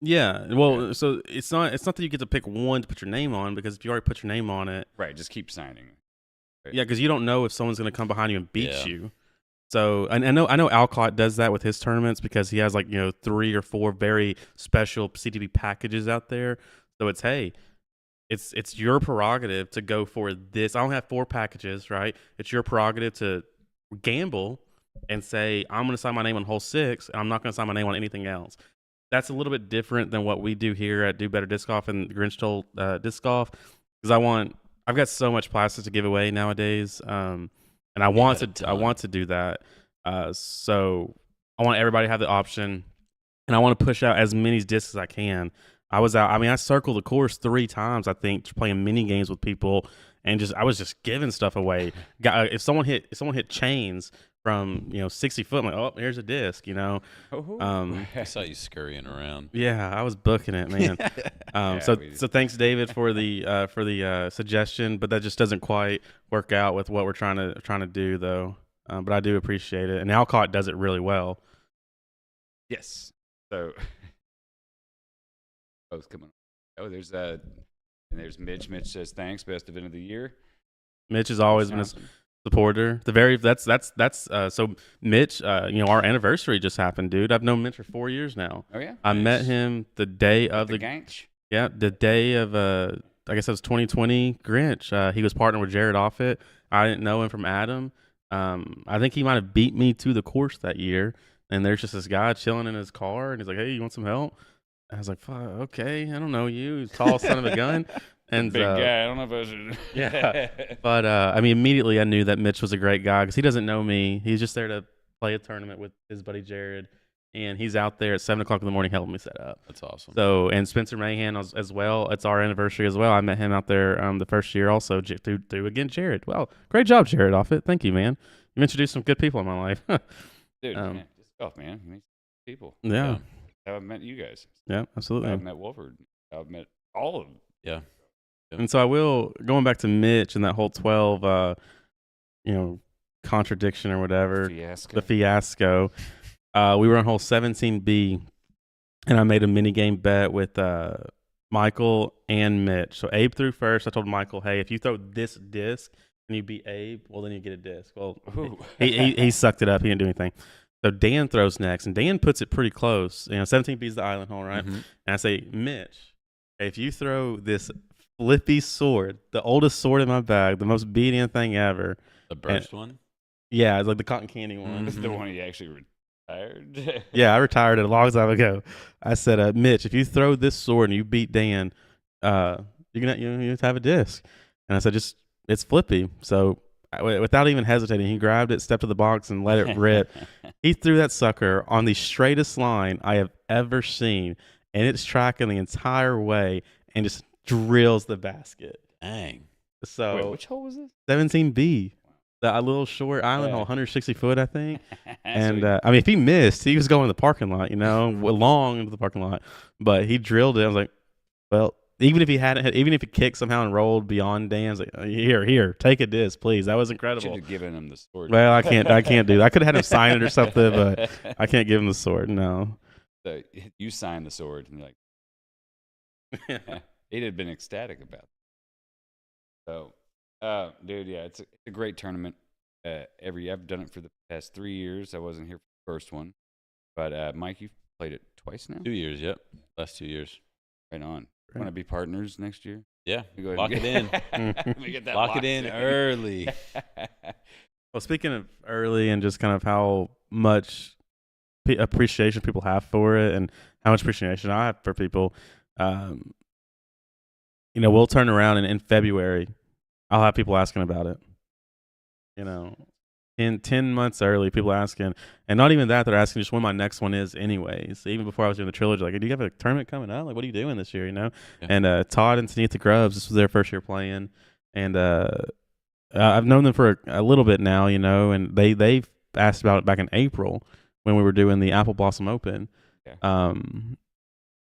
Yeah. Well, so it's not that you get to pick 1 to put your name on, because if you already put your name on it, right, just keep signing. Right. Yeah, because you don't know if someone's going to come behind you and beat you. So I know Alcott does that with his tournaments because he has 3 or 4 very special CTP packages out there. So it's your prerogative to go for this. I only have 4 packages, right? It's your prerogative to gamble and say, I'm going to sign my name on hole 6, and I'm not going to sign my name on anything else. That's a little bit different than what we do here at Do Better Disc Golf and GRINCH Told Disc Golf, because I've got so much plastic to give away nowadays, and I want to do that. So I want everybody to have the option, and I want to push out as many discs as I can. I circled the course 3 times, I think, playing mini games with people, and I was just giving stuff away. If someone hit chains from 60 foot, I'm like, oh, here's a disc, I saw you scurrying around. Yeah, I was booking it, man. So thanks, David, for the suggestion, but that just doesn't quite work out with what we're trying to do, though. But I do appreciate it, and Alcott does it really well. Yes. So both coming. Oh, there's Mitch. Mitch says thanks, best event of the year. Mitch has always been a supporter. So Mitch, our anniversary just happened, dude. I've known Mitch for 4 years now. Oh yeah. I met him the day of the GRINCH. Yeah, the day of I guess it was 2020 GRINCH. He was partnered with Jared Offit. I didn't know him from Adam. I think he might have beat me to the course that year. And there's just this guy chilling in his car, and he's like, "Hey, you want some help?" I was like, "Fuck, okay, I don't know you, tall son of a gun." And big guy. I don't know if I should. Yeah. But I mean, immediately I knew that Mitch was a great guy because he doesn't know me. He's just there to play a tournament with his buddy Jared, and he's out there at 7:00 in the morning helping me set up. That's awesome. So, and Spencer Mahan as well. It's our anniversary as well. I met him out there the first year also through again Jared. Well, great job, Jared Offit. Thank you, man. You've introduced some good people in my life. Dude, man, just golf, man. Meet people. Yeah. How I've met you guys. Yeah, absolutely. I've met Wolford. I've met all of them. Yeah. And so I will, going back to Mitch and that whole 12, contradiction or whatever, the fiasco. We were on hole 17B, and I made a mini game bet with Michael and Mitch. So Abe threw first. I told Michael, hey, if you throw this disc and you beat Abe, well, then you get a disc. Well, he sucked it up. He didn't do anything. So Dan throws next, and Dan puts it pretty close. 17B is the island hole, right? Mm-hmm. And I say, Mitch, if you throw this flippy sword, the oldest sword in my bag, the most obedient thing ever. The burst one? Yeah, it's like the cotton candy one. Mm-hmm. This is the one he actually retired. Yeah, I retired it a long time ago. I said, Mitch, if you throw this sword and you beat Dan, you have to have a disc. And I said, it's flippy. So without even hesitating, he grabbed it, stepped to the box, and let it rip. He threw that sucker on the straightest line I have ever seen, and it's tracking the entire way and just drills the basket. Dang. So wait, which hole was this? 17B. That little short island hole, 160 foot, I think. And I mean, if he missed, he was going to the parking lot, long into the parking lot. But he drilled it. I was like, well, even if he kicked somehow and rolled beyond Dan, I was like, here, take a disc, please. That was incredible. Should have given him the sword. Well, I can't do that. I could have had him sign it or something, but I can't give him the sword. No. So you signed the sword, and you're like, he'd have been ecstatic about it. So, dude, yeah, it's a great tournament. I've done it for the past 3 years. I wasn't here for the first one, but Mike, you've played it twice now. 2 years, yep. Last 2 years. Right on. Want to be partners next year? Yeah. Lock it in. Lock it in early. Well, speaking of early and just kind of how much appreciation people have for it and how much appreciation I have for people, we'll turn around and in February, I'll have people asking about it. In 10 months early, people asking, and not even that, they're asking just when my next one is anyways. Even before I was doing the trilogy, like, do you have a tournament coming up? Like, what are you doing this year, Yeah. And Todd and Tanita Grubbs, this was their first year playing. And I've known them for a little bit now, and they've asked about it back in April when we were doing the Apple Blossom Open. Yeah.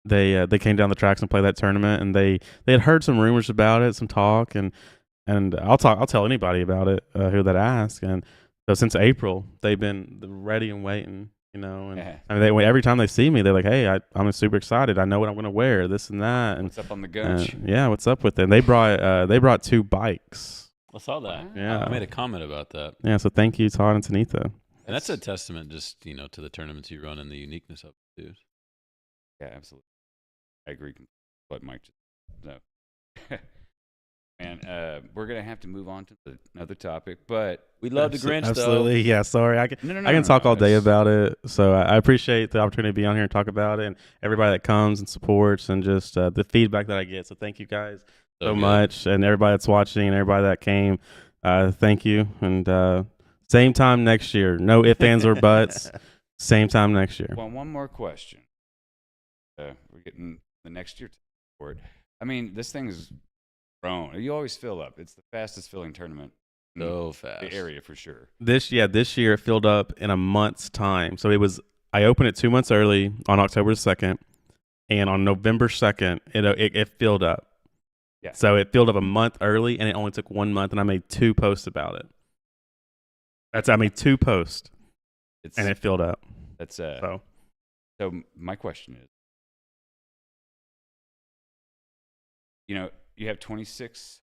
They came down the tracks and played that tournament, and they had heard some rumors about it, some talk, and I'll tell anybody about it who that ask. And so since April, they've been ready and waiting, And I mean, every time they see me, they're like, "Hey, I'm super excited. I know what I'm going to wear, this and that." And what's up on the gunch? Yeah, what's up with it? And they brought 2 bikes. I saw that. Yeah, I made a comment about that. Yeah, so thank you, Todd and Tanita. And that's a testament, just to the tournaments you run and the uniqueness of it too. Yeah, absolutely. I agree with what Mike just said. Man, we're gonna have to move on to another topic, but we love the Grinch, absolutely. Though. Yeah, sorry, I can talk all day about it. So I appreciate the opportunity to be on here and talk about it, and everybody that comes and supports, and just the feedback that I get. So thank you guys so much, and everybody that's watching, and everybody that came. Thank you, and same time next year. No ifs, ands, or buts. Same time next year. Well, one more question. We're getting the next year for it. I mean, this thing is grown. You always fill up. It's the fastest filling tournament. So fast. The area for sure. This year it filled up in a month's time. So I opened it 2 months early on October 2nd, and on November 2nd, it filled up. Yeah. So it filled up a month early, and it only took 1 month, and I made 2 posts about it. I made 2 posts, and it filled up. That's So my question is, you have 26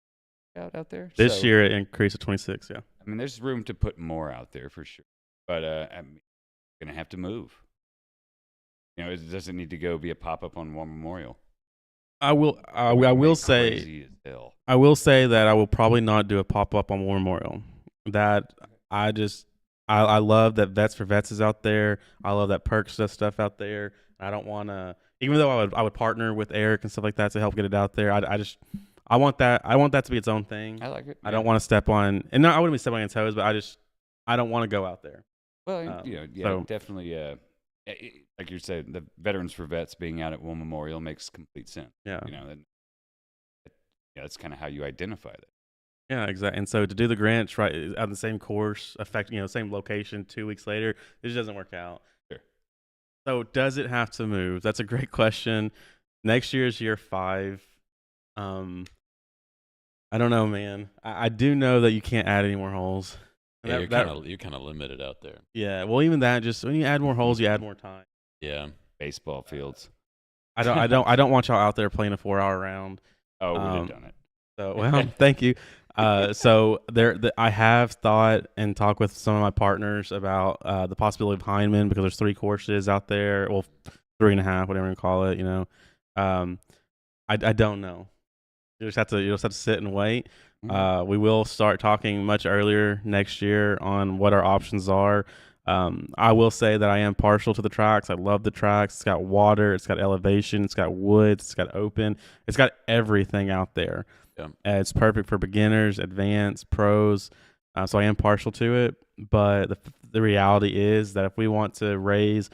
out there? This year it increased to 26, yeah. I mean, there's room to put more out there for sure. But I'm going to have to move. It doesn't need to go be a pop-up on War Memorial. I will say that I will probably not do a pop-up on War Memorial. That I love that Vets for Vets is out there. I love that Perks does stuff out there. I don't want to, even though I would partner with Eric and stuff like that to help get it out there. I want that to be its own thing. I like it. I don't want to step on, and no, I wouldn't be stepping on your toes, but I don't want to go out there. Well, definitely. Like you said, the Veterans for Vets being out at War Memorial makes complete sense. Yeah. That's kind of how you identify that. Yeah, exactly. And so to do the Grinch right on the same course, same location 2 weeks later, it just doesn't work out. Sure. So does it have to move? That's a great question. Next year is year 5. I don't know, man. I do know that you can't add any more holes. Yeah, you're kind of limited out there. Yeah. Well, even that, just when you add more holes, you add more time. Yeah. Baseball fields. I don't want y'all out there playing a 4-hour round. Oh, we'd have done it. So, well, thank you. So I have thought and talked with some of my partners about the possibility of Heineman, because there's 3 courses out there. Well, 3.5, whatever you call it. I don't know. You just have to sit and wait. We will start talking much earlier next year on what our options are. I will say that I am partial to the tracks. I love the tracks. It's got water. It's got elevation. It's got woods. It's got open. It's got everything out there. Yeah. It's perfect for beginners, advanced, pros. So I am partial to it. But the reality is that if we want to raise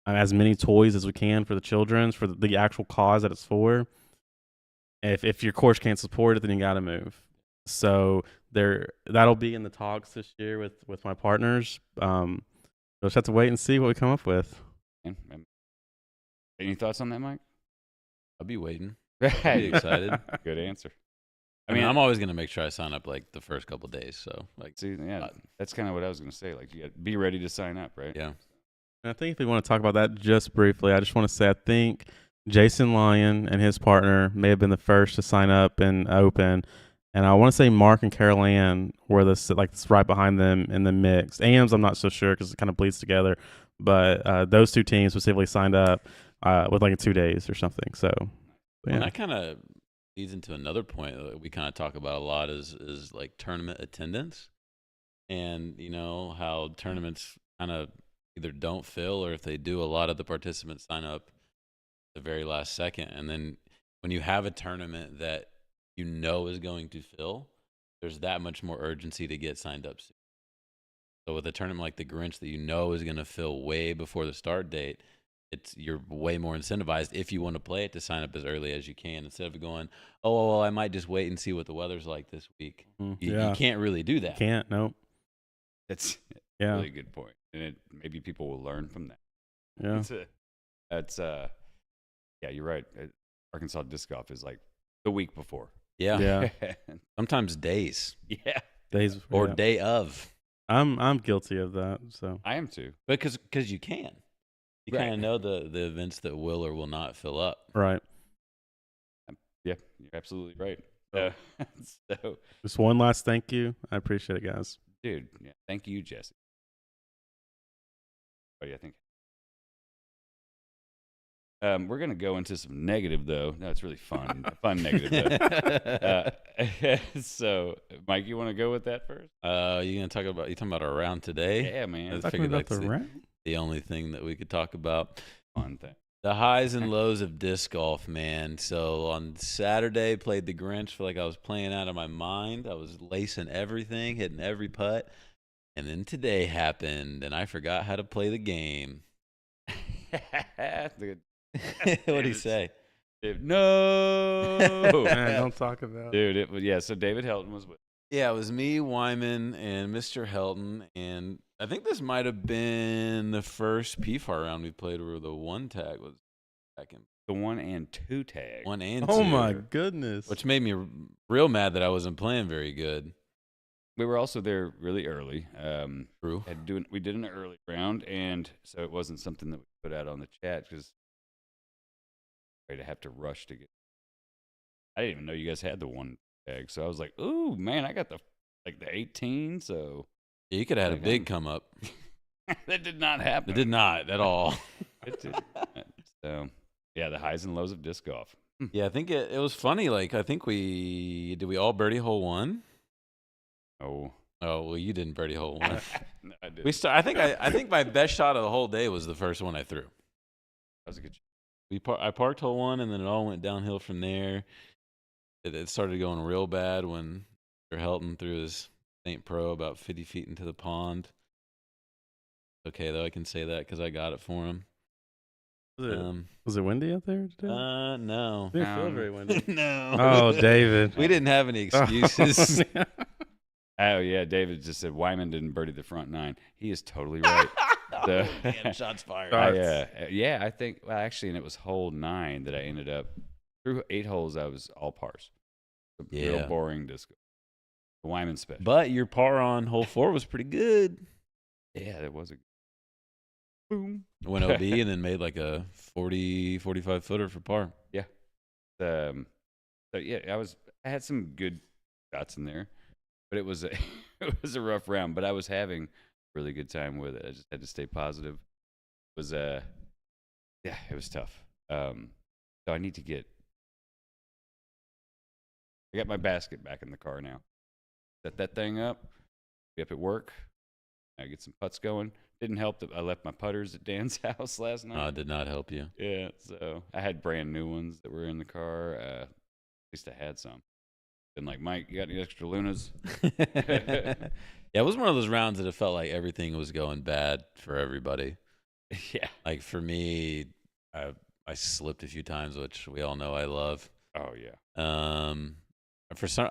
as many toys as we can for the children, for the actual cause that it's for, if your course can't support it, then you got to move. So that'll be in the talks this year with my partners. We'll just have to wait and see what we come up with. Any thoughts on that, Mike? I'll be waiting. I'll be excited. Good answer. I mean, I'm always going to make sure I sign up like the first couple of days. So, that's kind of what I was going to say. Like, you got to be ready to sign up, right? Yeah. And I think if we want to talk about that just briefly, I just want to say I think Jason Lyon and his partner may have been the first to sign up and open. And I want to say Mark and Carol Ann were right behind them in the mix. AMs, I'm not so sure because it kind of bleeds together. But those 2 teams specifically signed up with like in 2 days or something. So, yeah. And that kind of leads into another point that we kind of talk about a lot is like tournament attendance. And, how tournaments kind of either don't fill, or if they do, a lot of the participants sign up the very last second. And then when you have a tournament that is going to fill, there's that much more urgency to get signed up soon. So with a tournament like the Grinch that is going to fill way before the start date, you're way more incentivized, if you want to play it, to sign up as early as you can, instead of going, oh, well, I might just wait and see what the weather's like this week. You can't really do that. Can't, nope. That's a really good point. And maybe people will learn from that. Yeah. You're right. Arkansas Disc Golf is like the week before. Yeah. Sometimes days. Yeah. Days or day of. I'm guilty of that. So I am too. Because you can. You kind of know the events that will or will not fill up. Right. Yeah, you're absolutely right. So just one last thank you. I appreciate it, guys. Dude, thank you, Jesse. What do you think? We're going to go into some negative, though. No, it's really fun. Fun negative, though. So, Mike, you want to go with that first? You talking about our round today? Yeah, man. I figured that's the only thing that we could talk about. Fun thing. The highs and lows of disc golf, man. So on Saturday, played the Grinch. Feel like I was playing out of my mind. I was lacing everything, hitting every putt. And then today happened, and I forgot how to play the game. What'd he say? No. Man, don't talk about it. Dude, so David Helton was with. Yeah, it was me, Wyman, and Mr. Helton. And I think this might have been the first PFAR round we played where the 1 tag was back in. The 1 and 2 tag. 1 and 2. Oh, my goodness. Which made me real mad that I wasn't playing very good. We were also there really early. True. We did an early round, and so it wasn't something that we put out on the chat because to have to rush to get. I didn't even know you guys had the 1 tag, so I was like, "Ooh, man, I got the 18." So yeah, you could have had a big come up. That did not happen. It did not at all. It did. So yeah, the highs and lows of disc golf. Yeah, I think it was funny. Like I think we all birdie hole 1. Oh, well, you didn't birdie hole 1. No, I did. I think my best shot of the whole day was the first one I threw. That was a good shot. I parked hole 1, and then it all went downhill from there. it started going real bad when Mr. Helton threw his St. Pro about 50 feet into the pond. Okay, though, I can say that because I got it for him. Was it windy out there today? No. It didn't feel very windy. No. Oh, David. We didn't have any excuses. Oh, yeah. David just said Wyman didn't birdie the front 9. He is totally right. So, Damn, shots fired. Yeah, I think, well, actually, and it was hole 9 that I ended up, through 8 holes, I was all pars. Real boring disc. The Wyman special. But your par on hole 4 was pretty good. Yeah, that was a boom. Went OB and then made like a 40, 45 footer for par. Yeah. So yeah, I had some good shots in there, but it was a rough round. But I was having a really good time with it. I just had to stay positive. It was it was tough. So I need to I got my basket back in the car now. Set that thing up. Be up at work. I get some putts going. Didn't help that I left my putters at Dan's house last night. No, it did not help you. Yeah, so I had brand new ones that were in the car. At least I had some. Been like, Mike, you got any extra Lunas? Yeah, it was one of those rounds that it felt like everything was going bad for everybody. Yeah. Like for me, I slipped a few times, which we all know I love. Oh yeah.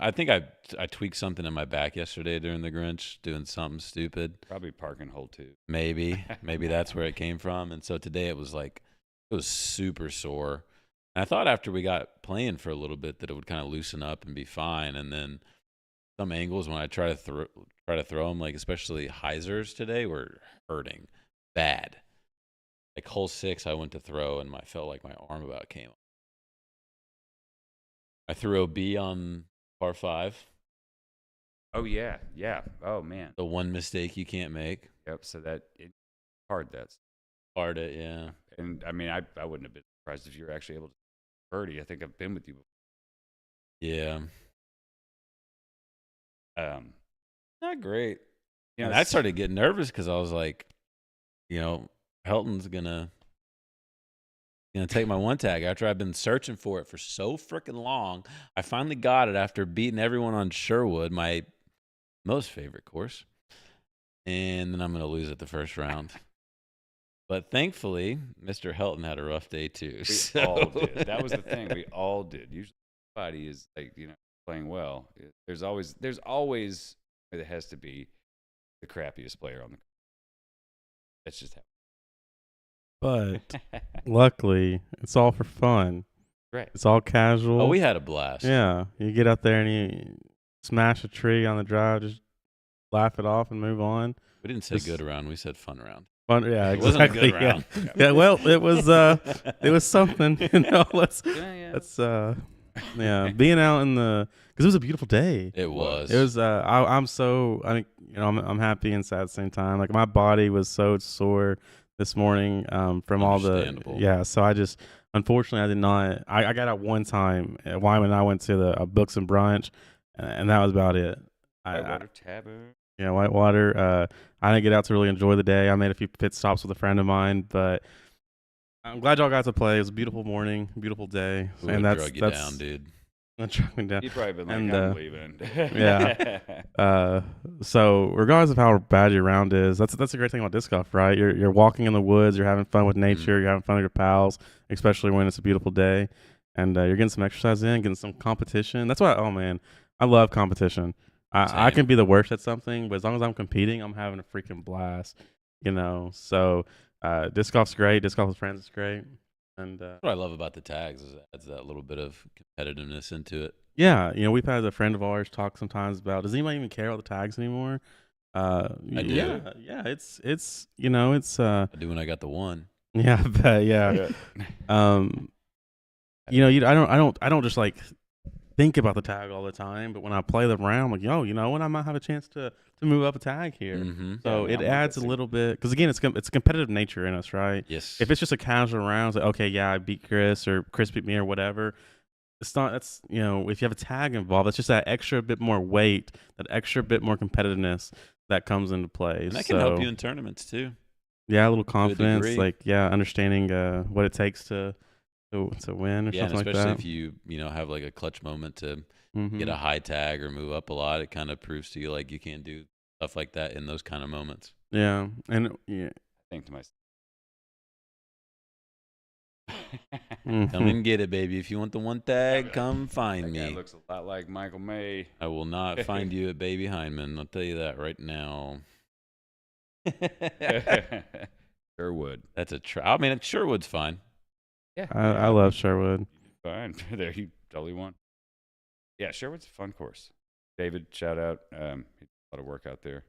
I think I tweaked something in my back yesterday during the Grinch, doing something stupid. Probably parking hole 2. Maybe that's where it came from. And so today it was super sore. And I thought after we got playing for a little bit that it would kind of loosen up and be fine. And then some angles when I try to throw them, like especially hyzers today, were hurting bad. Like hole 6, I went to throw and I felt like my arm about came off. I threw OB on par 5. Oh yeah. Oh man. The one mistake you can't make. Yep. So hard that's Hard it, yeah. And I mean, I wouldn't have been surprised if you were actually able to birdie. I think I've been with you before. Yeah. Not great. You know, And I started getting nervous because I was like, Helton's gonna take my one tag after I've been searching for it for so freaking long. I finally got it after beating everyone on Sherwood, my most favorite course. And then I'm gonna lose it the first round. But thankfully, Mr. Helton had a rough day too. We all did. That was the thing. We all did. Usually, somebody is playing well. There's always there has to be the crappiest player on the course. That's just how. But luckily, it's all for fun. Right. It's all casual. Oh, we had a blast. Yeah. You get out there and you smash a tree on the drive, just laugh it off and move on. We didn't say good round. We said fun round. Fun, yeah, It exactly. wasn't a good round. Yeah, well, it was something. Being out in because it was a beautiful day. It was. It was. I'm happy and sad at the same time. Like my body was so sore this morning from all the So unfortunately I did not. I got out one time at Wyman. I went to the Books and Brunch, and that was about it. Whitewater Tavern. Yeah, Whitewater. I didn't get out to really enjoy the day. I made a few pit stops with a friend of mine, but I'm glad y'all got to play. It was a beautiful morning, beautiful day, and that's down, dude. That drug me down. You'd probably been like, I'm leaving. Yeah. So regardless of how bad your round is, that's a great thing about disc golf, right? You're walking in the woods, you're having fun with nature, you're having fun with your pals, especially when it's a beautiful day, and you're getting some exercise in, getting some competition. That's why, I love competition. I can be the worst at something, but as long as I'm competing, I'm having a freaking blast, So disc golf's great. Disc golf with friends is great. And what I love about the tags is it adds that little bit of competitiveness into it. Yeah, we've had a friend of ours talk sometimes about, does anybody even care about the tags anymore? I do. Yeah, it's it's I do when I got the one. Yeah, yeah. I don't just like think about the tag all the time, but when I play the round, I'm like, what? I might have a chance to move up a tag here. Mm-hmm. So it adds a little bit, because again, it's competitive nature in us, right? Yes. If it's just a casual round, it's like, okay, yeah, I beat Chris or Chris beat me or whatever. It's not. That's if you have a tag involved, it's just that extra bit more weight, that extra bit more competitiveness that comes into play. And that can help you in tournaments too. Yeah, a little confidence, understanding what it takes to to win or Yeah, and something like especially that. if you know have like a clutch moment to Mm-hmm. get a high tag or move up a lot, it kind of proves to you like you can't do stuff like that in those kind of moments. Yeah, and yeah. Think to myself. Come Mhm. and get it, baby. If you want the one tag, come find That guy me. looks a lot like Michael May. I will not find you at Baby Hindman. I'll tell you that right now. Sherwood. That's I mean, Sherwood's fine. Yeah, I love Sherwood. Fine. There, you totally won. Yeah, Sherwood's a fun course. David, shout out. He did a lot of work out there.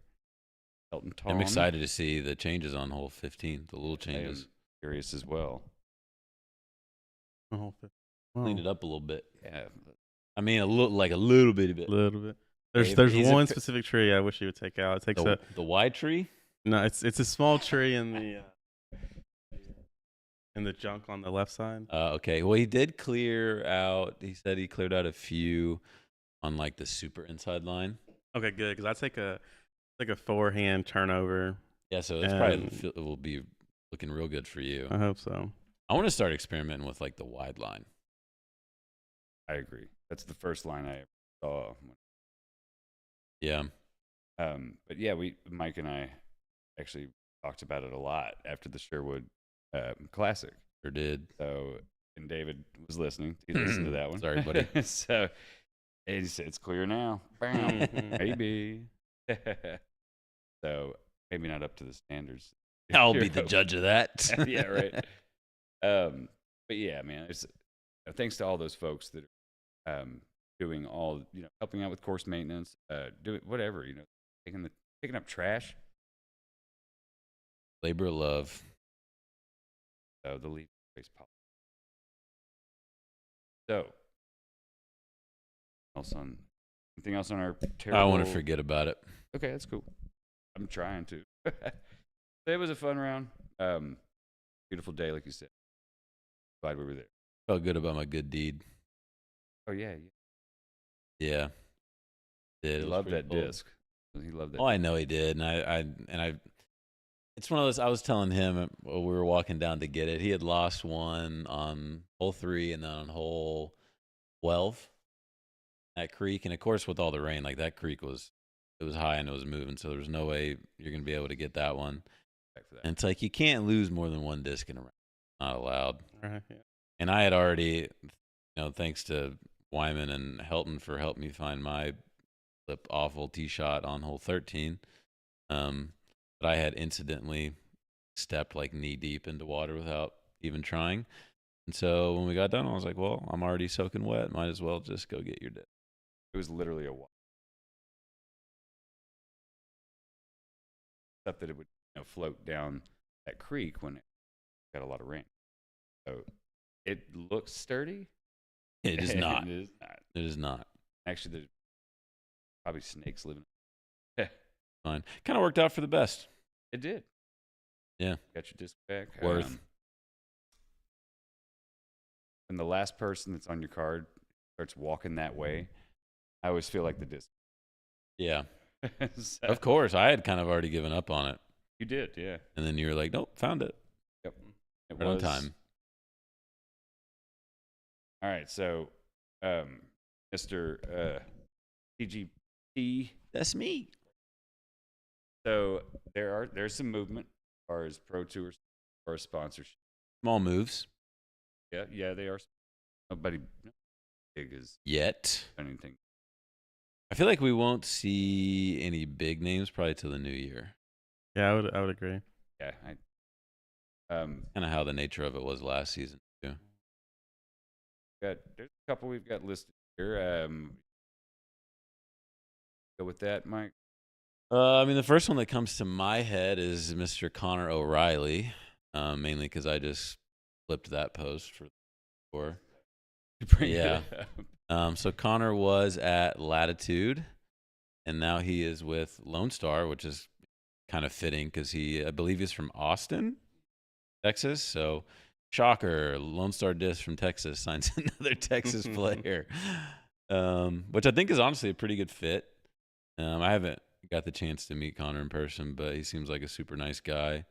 Elton Tom. I'm excited to see the changes on hole 15, the little changes. I am curious as well. Oh, Clean it up a little bit. Yeah. I mean, a little bitty bit. a little bit. Hey, There's he's one specific tree I wish he would take out. It takes the Y tree. no, it's a small tree in the junk on the left side. Okay. Well, he did clear out. He said he cleared out a few on like the super inside line. Okay, good, because I take a forehand turnover. Yeah, so it's probably it will be looking real good for you. I hope so. I want to start experimenting with like the wide line. I agree. That's the first line I ever saw. Yeah. But yeah, Mike and I actually talked about it a lot after the Sherwood Classic. Sure did. So, and David was listening. He listened to that one. Sorry, buddy. So, and he said, it's clear now. Bam. Maybe. So, maybe not up to the standards. I'll be the judge of that. Yeah, right. But yeah, man, it's thanks to all those folks that are doing all, helping out with course maintenance, doing whatever, picking up trash. Labor of love. So the lead race policy. So, anything else on our terrible? I want to forget about it. Okay, that's cool. I'm trying to. It was a fun round. Beautiful day, like you said. Glad we were there. Felt good about my good deed. Oh yeah. Yeah. He loved that disc. He loved that. Oh, I know he did, and I. It's one of those. I was telling him we were walking down to get it. He had lost one on hole 3, and then on hole 12, that creek. And of course, with all the rain, like that creek was high and it was moving, so there was no way you're gonna be able to get that one. And it's like you can't lose more than one disc in a round. Not allowed. Right, yeah. And I had already, thanks to Wyman and Helton for helping me find my awful tee shot on hole 13. But I had incidentally stepped like knee deep into water without even trying. And so when we got done, I was like, well, I'm already soaking wet. Might as well just go get your dip. It was literally a walk. Except that it would float down that creek when it got a lot of rain. So it looks sturdy. It is not. It is not. It is not. Actually, there's probably snakes living. Fine. Kind of worked out for the best. It did. Yeah. Got your disc back. Worth. And the last person that's on your card starts walking that way, I always feel like the disc. Yeah. So, Of course. I had kind of already given up on it. you did, yeah. And then you were like, nope, found it. Yep. It Right on time. All right, so Mr. TGP. That's me. So there's some movement as far as Pro Tours or sponsorship. Small moves. Yeah, they are. Nobody big is Yet. anything. I feel like we won't see any big names probably till the new year. Yeah, I would agree. Yeah, Kind of how the nature of it was last season too. there's a couple we've got listed here. Go with that, Mike. I mean, the first one that comes to my head is Mr. Connor O'Reilly, mainly because I just flipped that post for. Yeah. So Connor was at Latitude, and now he is with Lone Star, which is kind of fitting because I believe he's from Austin, Texas. So, shocker, Lone Star Disc from Texas signs another Texas player, which I think is honestly a pretty good fit. I haven't got the chance to meet Connor in person, but he seems like a super nice guy.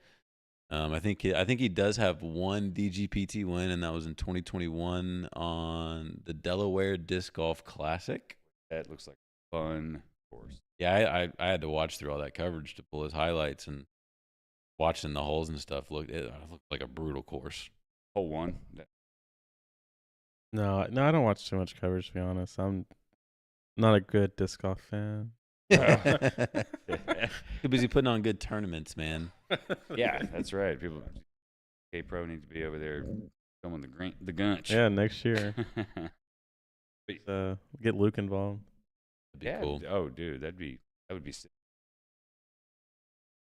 I think he does have one DGPT win, and that was in 2021 on the Delaware Disc Golf Classic. That looks like a fun course. Yeah, I had to watch through all that coverage to pull his highlights, and watching the holes and stuff looked like a brutal course. Hole 1. No, I don't watch too much coverage, to be honest. I'm not a good disc golf fan. Too busy putting on good tournaments, man. Yeah, that's right. People, K-Pro needs to be over there filming the GRINCH. Yeah, next year. Get Luke involved. That'd be cool. Oh, dude, that would be sick.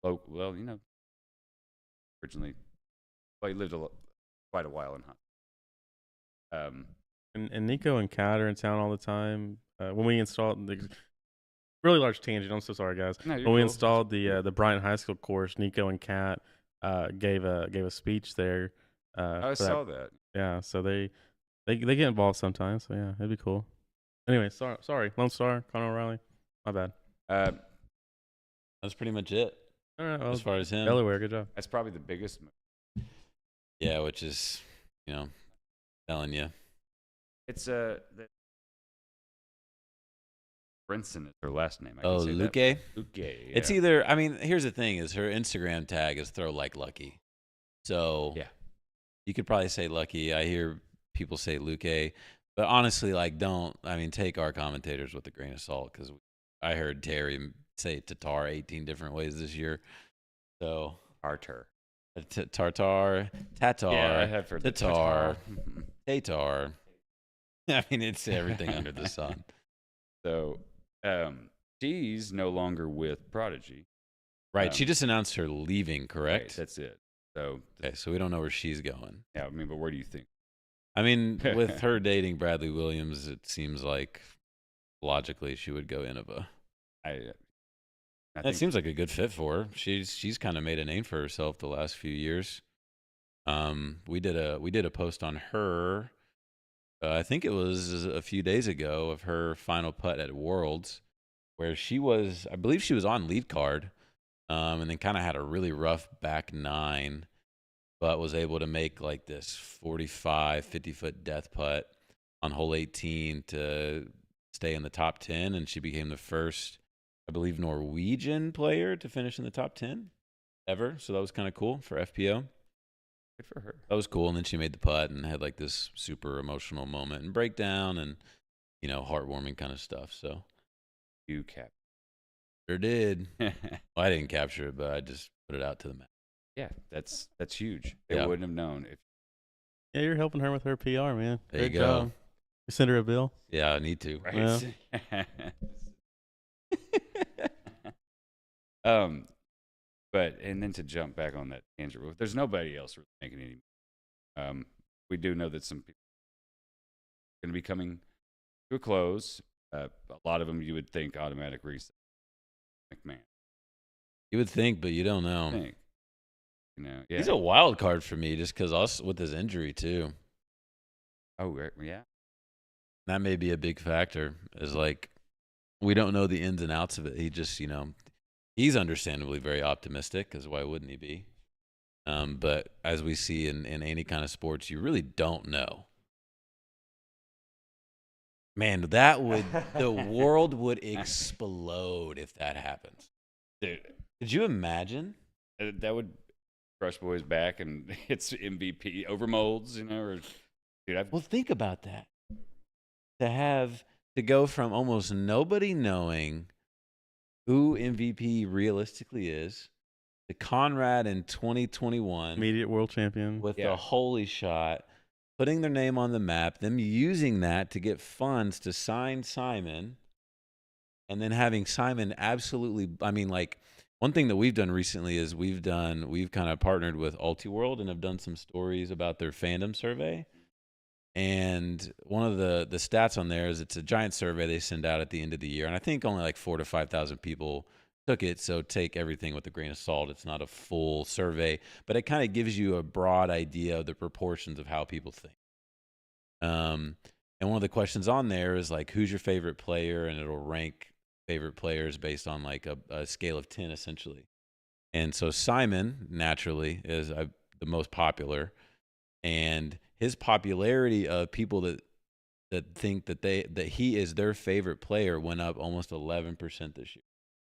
Well, originally, he lived quite a while in Hunt. And Nico and Kat are in town all the time. When we installed the really large tangent, I'm so sorry, guys. No, when we installed the Bryant High School course, Nico and Kat gave a speech there. I saw that. Yeah, so they get involved sometimes. So yeah, it'd be cool. Anyway, sorry, Lone Star, Conor O'Reilly, my bad. That's pretty much it. All right, well, as far as him, Delaware, good job. That's probably the biggest move. Yeah, which is, telling you. It's Brinson is her last name. Luque? Luque, yeah. It's either, here's the thing, is her Instagram tag is throw like Lucky. So yeah, you could probably say Lucky. I hear people say Luque. But honestly, take our commentators with a grain of salt, because I heard Terry say Tatar 18 different ways this year. So Tartar. Tatar. Yeah, I have heard Tatar. Tatar. It's everything under the sun. So, she's no longer with Prodigy. Right. She just announced her leaving, correct? Right, that's it. So, okay, so we don't know where she's going. Yeah, but where do you think? With her dating Bradley Williams, it seems like logically she would go Innova. That seems like a good fit for her. She's kind of made a name for herself the last few years. We did a post on her. I think it was a few days ago, of her final putt at Worlds, where I believe she was on lead card, and then kind of had a really rough back 9. But was able to make like this 45, 50-foot death putt on hole 18 to stay in the top 10. And she became the first, I believe, Norwegian player to finish in the top 10 ever. So that was kind of cool for FPO. Good for her. That was cool. And then she made the putt and had like this super emotional moment and breakdown and, heartwarming kind of stuff. So you captured. Sure did. Well, I didn't capture it, but I just put it out to the map. Yeah, that's huge. They wouldn't have known if. Yeah, you're helping her with her PR, man. There you go. Job. You send her a bill. Yeah, I need to. Right. Yeah. And then to jump back on that tangent, there's nobody else really making any. We do know that some people are going to be coming to a close. A lot of them, you would think, automatic reset. McMahon. You would think, but you don't know. Yeah. He's a wild card for me, just because us with his injury too. Oh yeah, that may be a big factor. Is like we don't know the ins and outs of it. He just, he's understandably very optimistic, because why wouldn't he be? But as we see in any kind of sports, you really don't know. Man, the world would explode if that happens. Dude, could you imagine? That would Crush Boys back and it's MVP over molds, or dude. Well, think about that. To go from almost nobody knowing who MVP realistically is to Conrad in 2021, immediate world champion with the holy shot, putting their name on the map, them using that to get funds to sign Simon, and then having Simon absolutely. One thing that we've done recently is we've kind of partnered with Ultiworld and have done some stories about their fandom survey. And one of the stats on there is it's a giant survey they send out at the end of the year. And I think only like 4,000 to 5,000 people took it. So take everything with a grain of salt. It's not a full survey, but it kind of gives you a broad idea of the proportions of how people think. And one of the questions on there is like, who's your favorite player? And it'll rank favorite players based on like a scale of 10, essentially. And so Simon naturally is the most popular, and his popularity of people that think that he is their favorite player went up almost 11% this year.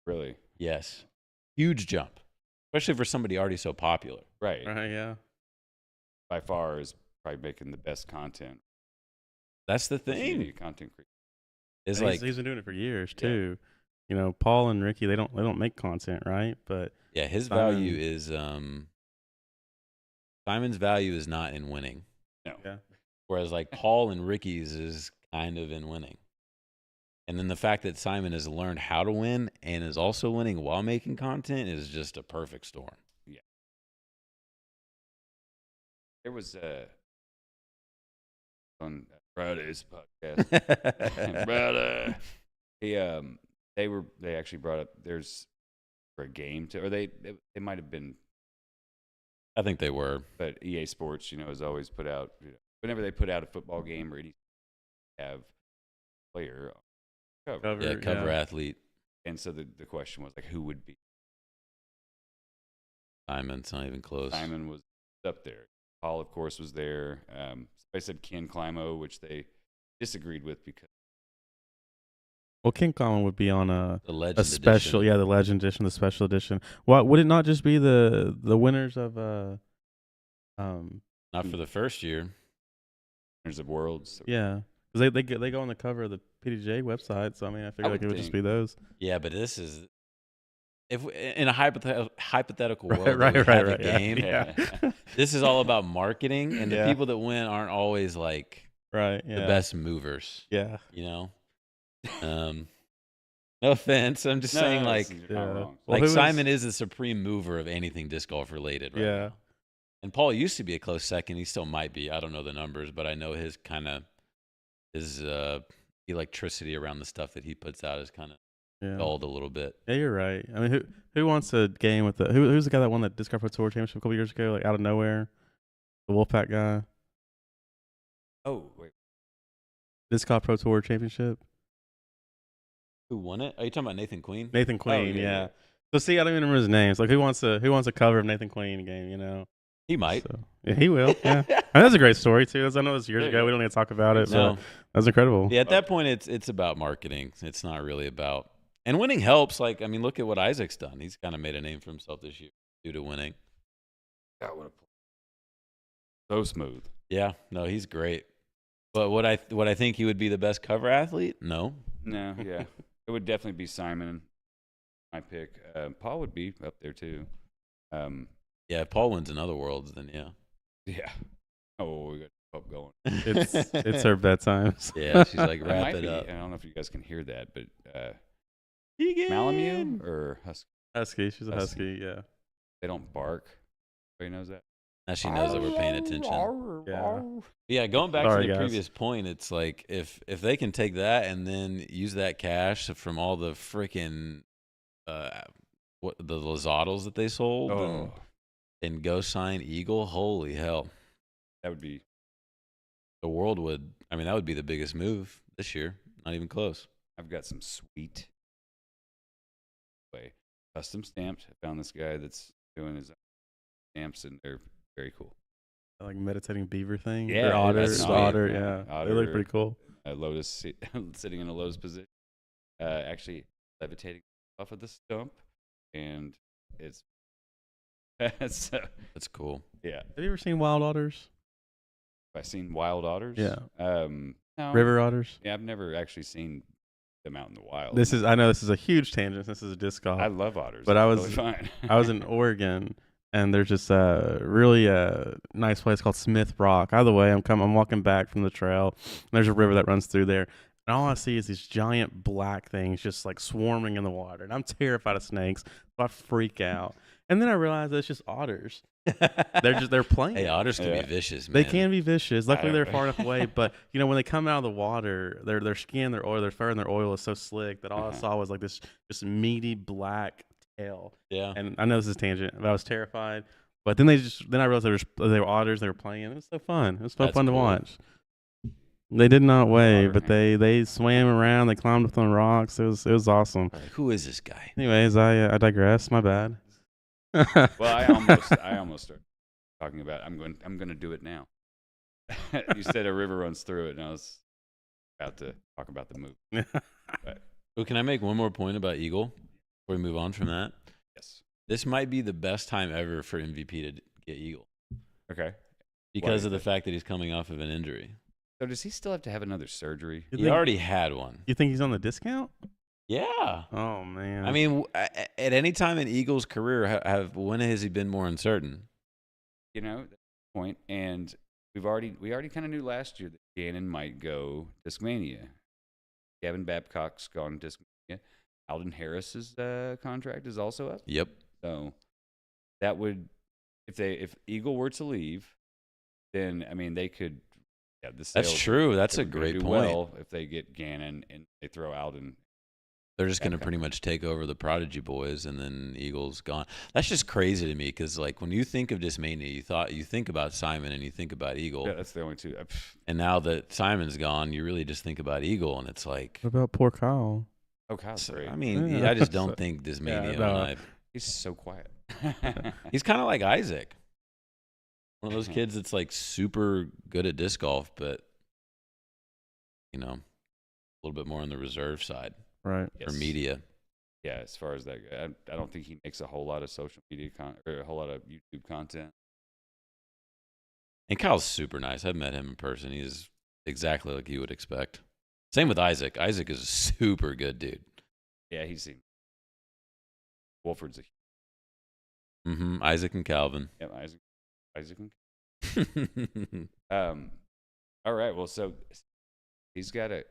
Really? Yes, huge jump, especially for somebody already so popular. Right. Yeah. By far is probably making the best content. That's the Social thing. media content creator. Is And like he's been doing it for years Yeah. too. You know, Paul and Ricky, they don't make content, right? But yeah, his Simon- value is Simon's value is not in winning. No. Yeah. Whereas like Paul and Ricky's is kind of in winning. And then the fact that Simon has learned how to win and is also winning while making content is just a perfect storm. There was on Friday's podcast. Brother. They actually brought up there's for a game to, or they might have been, I think they were. but EA Sports, has always put out, whenever they put out a football game or any have player cover. Yeah, cover athlete. And so the question was like, who would be? Simon's not even close. Simon was up there. Paul, of course, was there. I said Ken Climo, which they disagreed with because. Well, King Common would be on The a Legend special, edition. the Legend Edition, the special edition. What would it not just be the winners of Not for the first year. Winners of Worlds. yeah, because they go on the cover of the PDJ website. So I mean, I figure would like it would just think. be those. Yeah, but this is if in a hypothetical world Right, that we have a yeah. game. Yeah. This is all about marketing, and the Yeah. people that win aren't always like Right. Yeah. the best movers. Yeah. You know. No offense. I'm just saying, like, you're not Yeah. wrong. Well, like who was- Simon is the supreme mover of anything disc golf related. Right Yeah. now. And Paul used to be a close second. He still might be. I don't know the numbers, but I know his electricity around the stuff that he puts out is kind of Yeah. dulled a little bit. Yeah, you're right. I mean, who wants a game with who's the guy that won that Disc Golf Pro Tour Championship a couple years ago, like out of nowhere? The Wolfpack guy, Oh, wait. Disc Golf Pro Tour Championship. Who won it? Are you talking about Nathan Queen? Nathan Queen, yeah, yeah. yeah. So see, I don't even remember his name. It's like who wants a cover of Nathan Queen game? You know, He might. So, yeah, he will. Yeah, and that's a great story too. I know it was years There you ago. go. We don't need to talk about it. No. But that was incredible. Yeah, at that point, it's about marketing. It's not really about and winning helps. Like, I mean, look at what Isaac's done. He's kind of made a name for himself this year due to winning. God, what a play. So smooth. Yeah, no, he's great. But would I think he would be the best cover athlete? No. No, yeah. It would definitely be Simon, my pick. Paul would be up there too. Yeah, if Paul wins another Worlds, then yeah. Yeah. Oh, we got up going. It's her bedtime. Yeah, she's like, It wrap might it be, up. I don't know if you guys can hear that, but Egan! Malamute or Husky, Husky. She's a Husky. husky. Yeah. they don't bark. Everybody knows that. Now she knows that we're paying attention. Yeah. Yeah, going back Sorry, to the guys. previous point, it's like if they can take that and then use that cash from all the freaking the Lozatals that they sold Oh, and go sign Eagle, holy hell. that would be. The world would, I mean, that would be the biggest move this year. Not even close. I've got some sweet way custom stamped. I found this guy that's doing his own stamps, and they're very cool. Like meditating beaver thing. Yeah, Or otter. that's The sweet, otter. man. Yeah. Otter. They look pretty cool. A lotus sitting in a lotus position, actually levitating off of the stump, and it's so, That's cool. yeah. Have you ever seen wild otters? Have I seen wild otters? Yeah. No. River otters. Yeah, I've never actually seen them out in the wild. I know this is a huge tangent. This is a disc golf. I love otters, But It's I was- totally fine. I was in Oregon, and there's this really nice place called Smith Rock. Either way, I'm walking back from the trail, and there's a river that runs through there, and all I see is these giant black things just like swarming in the water, and I'm terrified of snakes, so I freak out. And then I realize that it's just otters. They're playing. Hey, otters can Yeah. be vicious, man. They can be vicious. Luckily, I- they're far enough away. But when they come out of the water, their skin, their oil, their fur, and their oil is so slick that all I saw was like this just meaty black tail. Yeah. And I know this is tangent, but I was terrified. But then I realized they were otters. They were playing. It was so fun. It was so That's fun to cool. watch. They did not wave, Otter but they swam around. They climbed up on rocks. It was awesome. Like, who is this guy? Anyways, I digress. My bad. Well, I almost started talking about I'm going to do it now. You said a river runs through it, and I was about to talk about the movie. But, Well, can I make one more point about Eagle before we move on from that? yes. This might be the best time ever for MVP to get Eagle Okay. because Why of the is fact that he's coming off of an injury. So does he still have to have another surgery? You He think- already had one. You think he's on the discount? Yeah. Oh man. I mean, at any time in Eagles' career, when has he been more uncertain? You know, that's the point. And we already kind of knew last year that Gannon might go Discmania. Gavin Babcock's gone Discmania. Alden Harris's contract is also up. Yep. So that would, if Eagle were to leave, then I mean they could. Yeah, the That's sales true. That's they a were gonna great do point. Well, if they get Gannon and they throw Alden. They're just going to Okay. pretty much take over the Prodigy boys, and then Eagles gone. That's just crazy to me because, like, when you think of Discmania, you think about Simon and you think about Eagle, Yeah, that's the only two. and now that Simon's gone, you really just think about Eagle, and it's like, what about poor Kyle? Oh, Kyle's so, great. I mean, Yeah. I just don't think Discmania. no. He's so quiet. He's kind of like Isaac, one of those kids that's like super good at disc golf, but you know, a little bit more on the reserve side Right. for Yes. media. Yeah, as far as that, I don't think he makes a whole lot of social media or a whole lot of YouTube content. And Kyle's super nice. I've met him in person. He's exactly like you would expect. Same with Isaac. Isaac is a super good dude. Yeah, he's seen. Wolford's a Isaac and Calvin. yeah, Isaac. All right. Well, so he's got it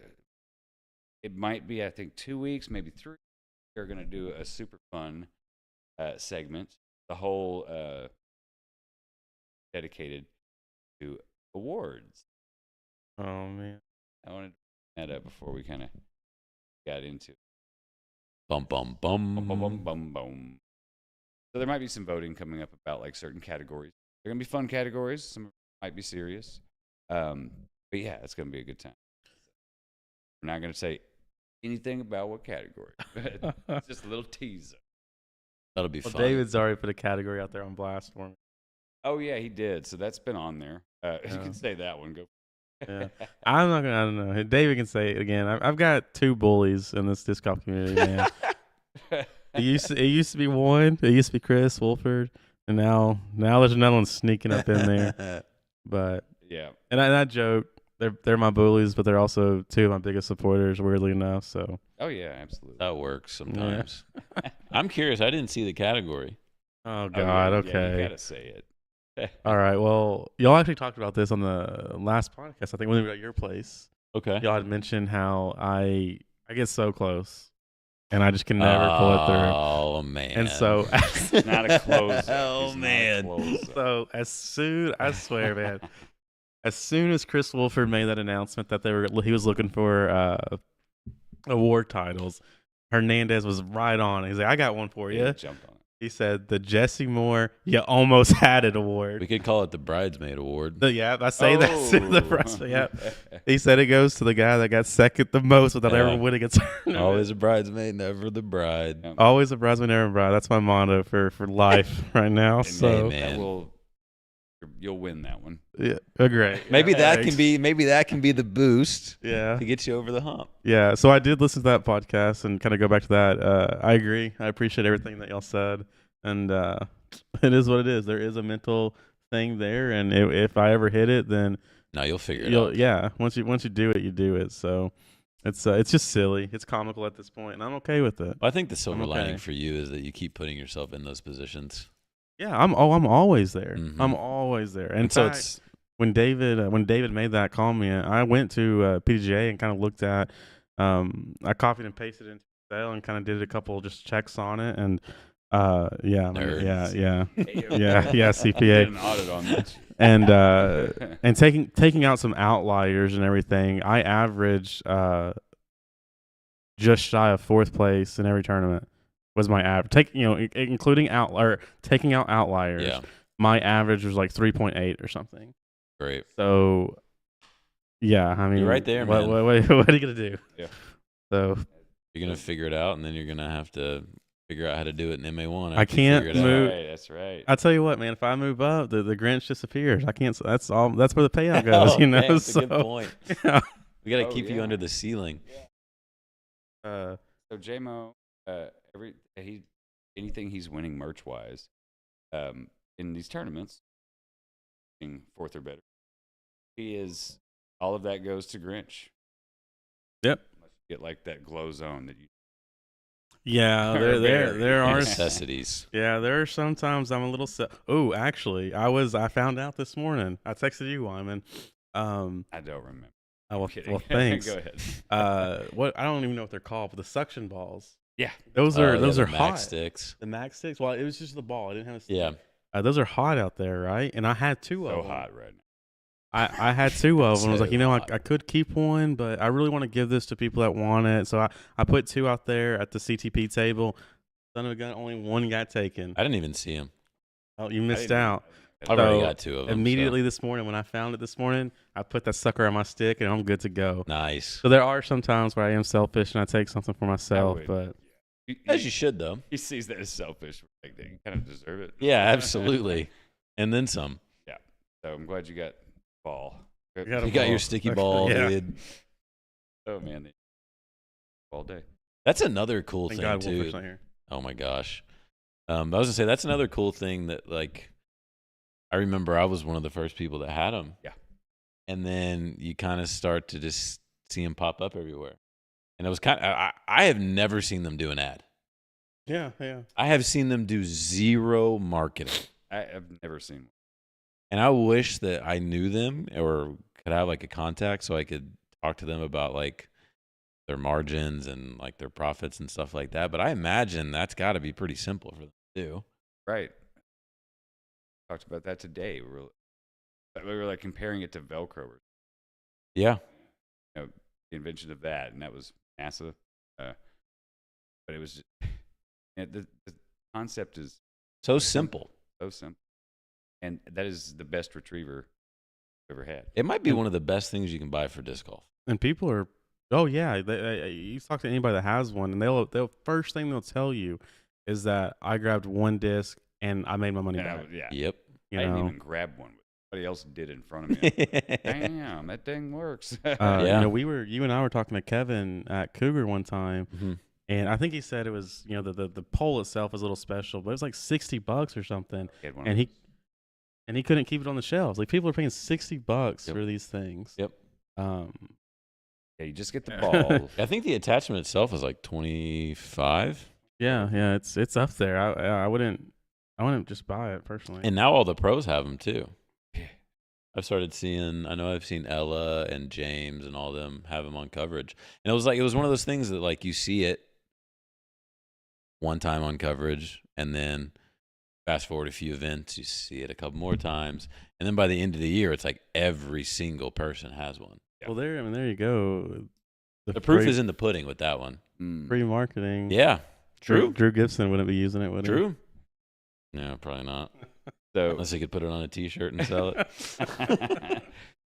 might be, I think, 2 weeks, maybe 3. We're going to do a super fun segment, the whole dedicated to awards. Oh man. I wanted to bring that up before we kind of got into it. Bum, bum, Boom, bum. boom, boom, boom, boom. So there might be some voting coming up about like certain categories. They're going to be fun categories. Some might be serious. But yeah, it's going to be a good time. We're not going to say anything about what category. But it's just a little teaser. That'll be Well, fun. David's already put a category out there on blast for me. Oh, yeah, he did. So that's been on there. You Yeah. can say that one. Go. Yeah. I'm not gonna. I don't know. David can say it again. I've got 2 bullies in this disc golf community, man. It used to be one. It used to be Chris Wolford, and now there's another one sneaking up in there. But Yeah. and I joke. They're my bullies, but they're also 2 of my biggest supporters. Weirdly enough, so Oh, yeah, absolutely. That works sometimes. I'm curious. I didn't see the category. oh Oh, god. yeah, Okay. Yeah, you got to say it. All right. Well, y'all actually talked about this on the last podcast. I think when we were at your place. Okay. Y'all had mentioned how I get so close, and I just can never pull it through. Oh man. And so, He's not a closer. Oh, He's not a man. closer. so I swear, man, as soon as Chris Wolford made that announcement that he was looking for award titles, Hernandez was right on. He's like, I got one for Yeah, you. jumped on it. He said the Jesse Moore You Almost Had It award. we could call it the bridesmaid award. Yeah, I say that to the Oh. press. Yeah. He said it goes to the guy that got second the most without Yeah. ever winning a tournament. Always a bridesmaid, never the bride. Yeah. Always a bridesmaid, never a bride. That's my motto for life right now. And So man. you'll win that one. yeah, great. Maybe Yeah, that thanks. can be the boost Yeah, to get you over the hump. yeah. So I did listen to that podcast and kind of go back to that. I agree. I appreciate everything that y'all said, and it is what it is. There is a mental thing there, and if I ever hit it, then No, you'll figure it out. yeah. Once you do it, you do it. So it's just silly. It's comical at this point, and I'm okay with it. I think the silver I'm lining okay. for you is that you keep putting yourself in those positions. Yeah, I'm always there. Mhm. I'm always there. In And so fact, it's when David made that call me, I went to PGA and kind of looked at. I copied and pasted it into Excel and kind of did a couple just checks on it, and yeah, Nerds. yeah, Did CPA, an audit on that. and taking out some outliers and everything. I averaged just shy of 4th place in every tournament. Was my average? Including taking out outliers. yeah, My average was like 3.8 or something. great. So, yeah, I mean, You're right there, what, man. What are you gonna do? Yeah. So, You're gonna figure it out, and then you're gonna have to figure out how to do it in MA1. I can't figure it out. move. That's right. I tell you what, man. If I move up, the Grinch disappears. I can't. That's all. That's where the payout goes. Oh, You know. dang, that's so, a good point. Yeah. We got to Oh, keep you yeah. under the ceiling. Uh, So JMO, anything he's winning merch wise, in these tournaments, being fourth or better, all of that goes to Grinch. Yep. Get like that glow zone that you. Yeah, there are necessities. Yeah, there are sometimes I'm a little. Oh, actually, I found out this morning. I texted you, Wyman. I don't remember. Well, Kidding. well, thanks. Go ahead. What I don't even know what they're called, but the suction balls. Yeah, Those Oh, are yeah, those the are hot. Max sticks. The Max sticks. Well, it was just the ball. I didn't have a stick. Yeah. Those are hot out there, right? And I had two so of them. hot right now. I had two of them. I was like, So I hot. could keep one, but I really want to give this to people that want it. So I put two out there at the CTP table. Son of a gun, only one got taken. I didn't even see him. Oh, you missed out. I've already So, got two of them. Immediately this morning, when I found it this morning, I put that sucker on my stick, and I'm good to go. Nice. So there are some times where I am selfish and I take something for myself, would. but As you should, though. He sees that as selfish. Like, you kind of deserve it. Yeah, absolutely. And then some. Yeah. So I'm glad you got ball. got You a got your ball. sticky ball, Yeah. dude. Oh man, all day. That's another cool thank thing, God too. Wolfer's not here. Oh, my gosh. I was going to say, that's another cool thing that, like, I remember I was one of the first people that had them. Yeah. And then you kind of start to just see them pop up everywhere. And it was kind of, I have never seen them do an ad. Yeah. I have seen them do zero marketing. I've never seen one. And I wish that I knew them or could have like a contact so I could talk to them about like their margins and like their profits and stuff like that. But I imagine that's got to be pretty simple for them to do. Right. Talked about that today. We were like comparing it to Velcro, or Yeah. the invention of that, and that was NASA. But it was the concept is So simple. so simple, and that is the best retriever I've ever had. It might be one of the best things you can buy for disc golf. And people are, oh yeah, you talk to anybody that has one, and they'll first thing they'll tell you is that I grabbed one disc and I made my money back. Yeah. Yep. You I didn't know, even grab one. Somebody else did it in front of me. Damn, that thing works. Yeah. You and I were talking to Kevin at Cougar one time, Mhm. and I think he said it was, the pole itself was a little special, but it was like $60 or something, He had one and of he couldn't keep it on the shelves. Like people are paying $60 Yep. for these things. Yep. yeah, you just get the ball. I think the attachment itself is like 25. Yeah, it's up there. I wouldn't just buy it personally. And now all the pros have them too. Yeah. I've started seeing, I know I've seen Ella and James and all them have them on coverage. And it was one of those things that like you see it one time on coverage and then fast forward a few events, you see it a couple more times. And then by the end of the year, it's like every single person has one. Well, there you go. The proof is in the pudding with that one. free marketing. Yeah. True. Drew Gibson wouldn't be using it, would he? True. No, probably not. So Unless he could put it on a T-shirt and sell it.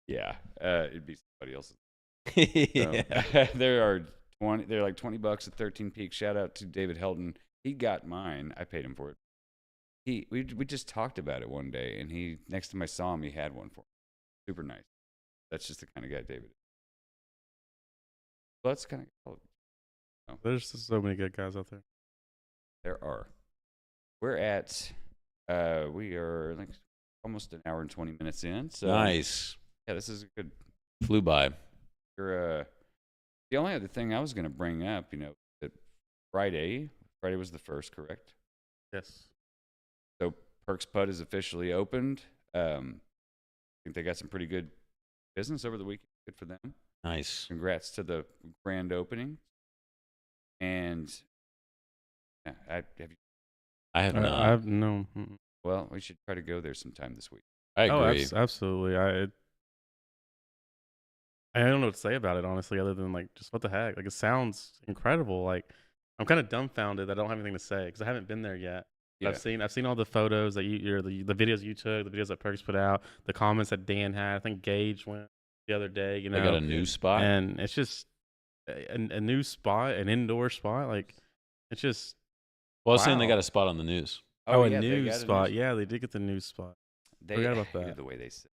yeah, it'd be somebody else's. Yeah. They're like $20 at 13 Peaks. Shout out to David Helton. He got mine. I paid him for it. We just talked about it one day, and next time I saw him, he had one for me. Super nice. That's just the kind of guy David is. Well, that's kind of. There's just so many good guys out there. There are. We're at. We are like almost an hour and 20 minutes in. So Nice. yeah, this is a good. Flew by. The only other thing I was going to bring up, that Friday was the first, correct? Yes. So Perks Putt is officially opened. I think they got some pretty good business over the weekend. Good for them. Nice. Congrats to the grand opening. And I have not. I have no. well, we should try to go there sometime this week. I agree. Absolutely. I don't know what to say about it, honestly, other than like, just what the heck? Like, it sounds incredible. Like, I'm kind of dumbfounded that I don't have anything to say because I haven't been there yet. Yeah. I've seen all the photos that the videos you took, the videos that Perks put out, the comments that Dan had. I think Gage went the other day. They got a new spot. and it's just a new spot, an indoor spot. Like, it's just Well, I was saying they Wow. got a spot on the news. Oh, a yeah, they news got a spot. news- Yeah, they did get the news spot. They Forgot about hated that. the way they said.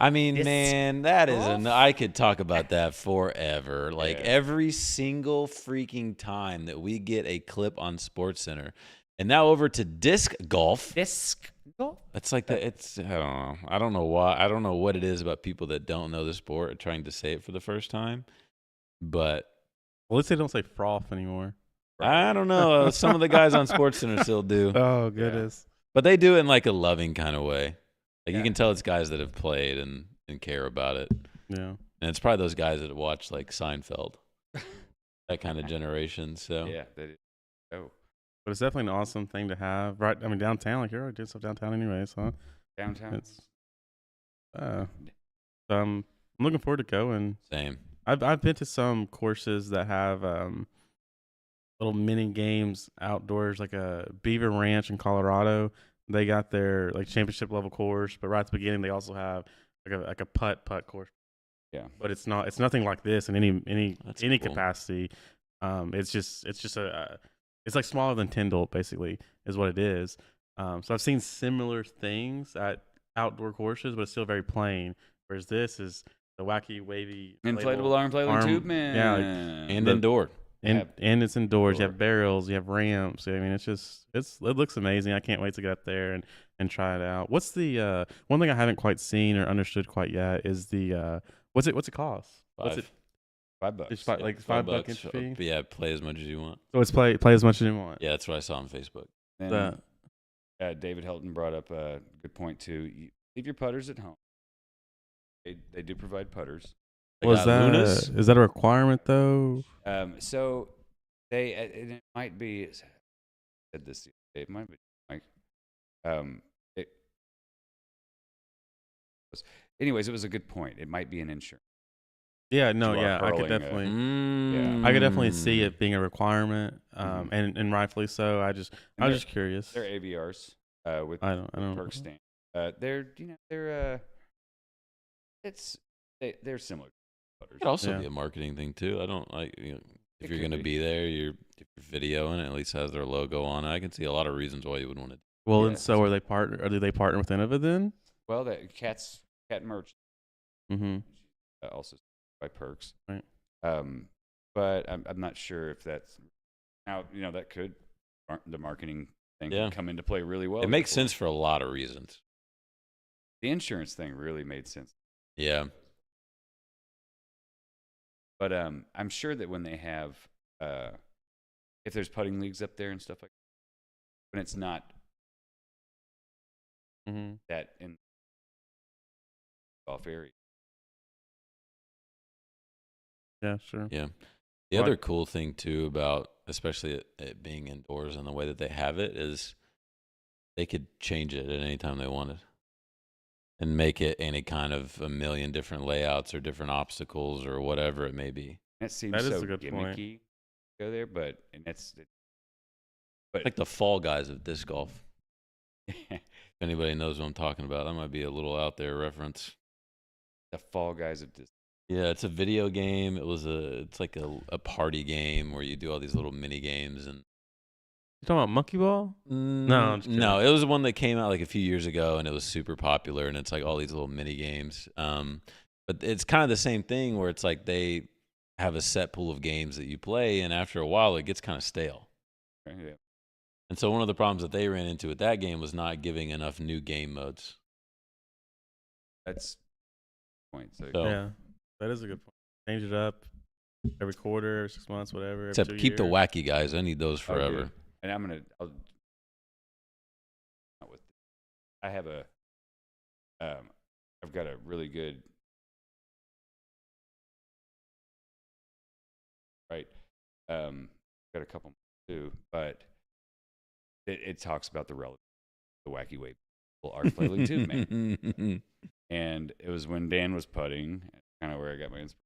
I mean, Disc man, that is golf? I could talk about that forever. Like Yeah. every single freaking time that we get a clip on SportsCenter, and now over to disc golf. Disc golf. It's like that. It's I don't know. I don't know why. I don't know what it is about people that don't know the sport are trying to say it for the first time. But Well, at least they don't say froth anymore. I don't know. Some of the guys on SportsCenter still do, Oh goodness. but they do it in like a loving kind of way. Like Yeah. you can tell it's guys that have played and care about it. Yeah. And it's probably those guys that watch like Seinfeld, that kind of generation. So Yeah. They did. Oh, But it's definitely an awesome thing to have. Right. I mean, downtown. Like you're already doing stuff downtown anyway. So downtown. it's. I'm looking forward to going. same. I've been to some courses that have little mini games outdoors, like a Beaver Ranch in Colorado. They got their like championship level course, but right at the beginning they also have like a putt course. Yeah. But it's nothing like this in any That's any cool. capacity. It's just it's like smaller than Tyndall basically is what it is. So I've seen similar things at outdoor courses, but it's still very plain. Whereas this is the wacky, wavy, Inflatable arm flailing tube man. Yeah, like, And The- indoor. and it's indoors. You Indoor. have barrels, you have ramps. I mean, it looks amazing. I can't wait to get up there and try it out. What's the one thing I haven't quite seen or understood quite yet is the what's it cost? What's it? $5. It's like $5 entry fee. But yeah, play as much as you want. So it's play as much as you want. Yeah, that's what I saw on Facebook. And, That- David Helton brought up a good point too. You leave your putters at home. They do provide putters. They Was got Lunas. is that a requirement though? So they and it might be I said this the other day, it might be like anyways, it was a good point. It might be an insurance. Yeah, no, You are yeah, I could hurling a- definitely. I could definitely see Mm. it being a requirement, and rightfully so. I was just curious. They're AVRs with I don't. perk stand. They're similar to putters. It could also Yeah. be a marketing thing too. I don't like if It you're could going to be. be there, if you're videoing it, at least has their logo on it. I can see a lot of reasons why you would want to. Well, Yeah, and so are they partner? Or do they partner with Innova then? Well, that cat merch Mm-hmm. also by perks. Right. But I'm not sure if that's now that could the marketing thing Yeah. could come into play really well. It makes therefore. sense for a lot of reasons. The insurance thing really made sense. Yeah. But I'm sure that when they have, if there's putting leagues up there and stuff like that, when it's not Mm-hmm. that in golf area. Yeah, sure. Yeah. The Well, other cool thing too about especially it being indoors and the way that they have it is they could change it at any time they wanted and make it any kind of a million different layouts or different obstacles or whatever it may be. That seems That is so a good point. gimmicky. Go there, but It's like the Fall Guys of disc golf. If anybody knows what I'm talking about, that might be a little out there reference. the Fall Guys of Disney. Yeah, it's a video game. It's like a party game where you do all these little mini games and You talking about Monkey Ball? No, I'm just kidding. no, it was one that came out like a few years ago and it was super popular and it's like all these little mini games. But it's kind of the same thing where it's like they have a set pool of games that you play and after a while it gets kind of stale. Right? Yeah. And so one of the problems that they ran into with that game was not giving enough new game modes. That's the point. So, So- Yeah, that is a good point. Change it up every quarter, 6 months, whatever. every Except 2 keep the years. wacky guys. I need those Oh, dude. forever. And not with. I have I've got a really good. Right. Got a couple too, but it talks about the wacky way people are flailing too, man. And it was when Dan was putting, kind of where I got my inspiration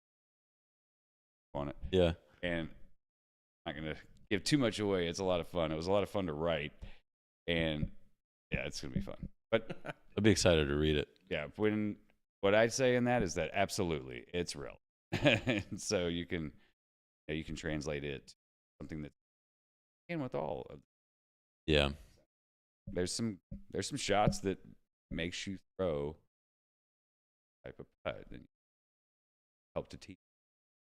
on it. Yeah. And I'm not going to give too much away. It's a lot of fun. It was a lot of fun to write. And yeah, it's going to be fun. But I'd be excited to read it. yeah, what I'd say in that is that absolutely it's real. And so you can translate it to something that, and with all of Yeah. There's some shots that makes you throw type of putt and help to teach.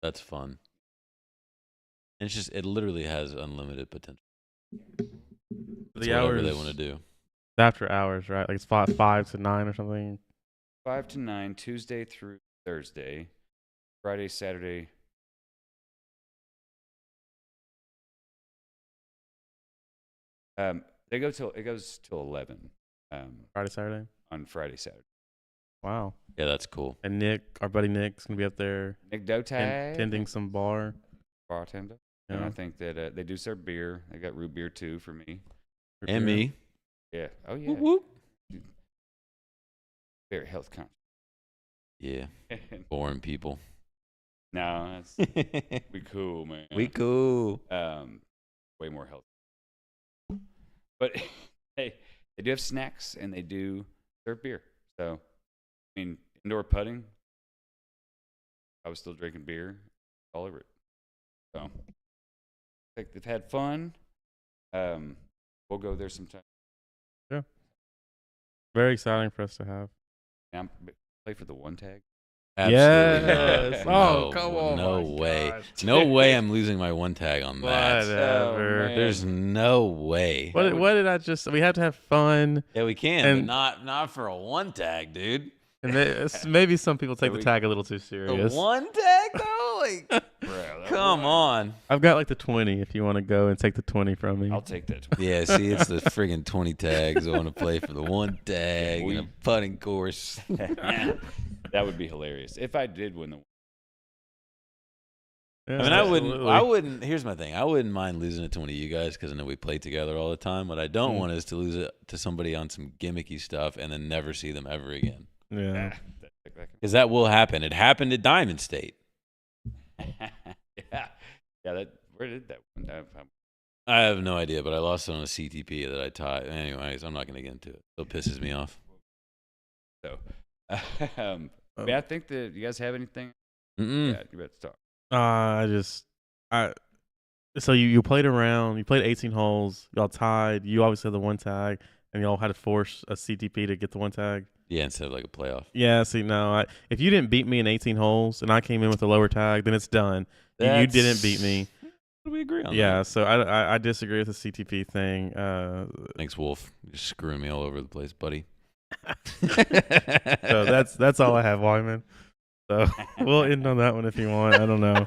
That's fun. And it literally has unlimited potential. It's whatever they want to do. After hours, right? Like it's 5 to 9 or something. 5 to 9, Tuesday through Thursday, Friday, Saturday. It goes till 11. Friday, Saturday. On Friday, Saturday. Wow. Yeah, that's cool. And Nick, our buddy Nick's gonna be up there. Nick Dotag, tending some bartender. And I think that they do serve beer. They got root beer too for me. And me. Yeah. Oh yeah. Whoop, whoop. Very health conscious. Yeah. Boring people. No, we cool, man. We cool. Way more healthy. But hey, they do have snacks and they do serve beer. So, I mean, indoor putting, I was still drinking beer all over it. So, I think they've had fun. We'll go there sometime. Yeah. Very exciting for us to have. And play for the one tag. Absolutely Yes. not. Oh, come on. No My way. gosh. No way I'm losing my one tag on that. Whatever. Oh, man. There's no way. What did I just? We have to have fun. Yeah, we can, And- but not for a one tag, dude. And maybe some people take So the tag a little too A serious. one tag though? Like, come on. I've got like the 20 if you want to go and take the 20 from me. I'll take that. Yeah, see, it's the friggin' 20 tags I want to play for the one tag in a putting course. That would be hilarious if I did win the. Yeah, I mean, absolutely. I wouldn't. Here's my thing. I wouldn't mind losing it to one of you guys because I know we play together all the time. What I don't want is to lose it to somebody on some gimmicky stuff and then never see them ever again. Yeah. Because that will happen. It happened at Diamond State. Yeah. Where did that one? I have no idea, but I lost it on a CTP that I taught. Anyways, I'm not going to get into it. It pisses me off. So, I think that you guys have anything. Mm-mm. Yeah, you better talk. So you played around. You played 18 holes. Y'all tied. You obviously had the one tag, and y'all had to force a CTP to get the one tag. Yeah, instead of like a playoff. Yeah. See, no. If you didn't beat me in 18 holes and I came in with a lower tag, then it's done. You didn't beat me. We agree on Yeah. that. So I disagree with the CTP thing. Thanks, Wolf. You're screwing me all over the place, buddy. So that's all I have, Wyman. So we'll end on that one if you want. I don't know.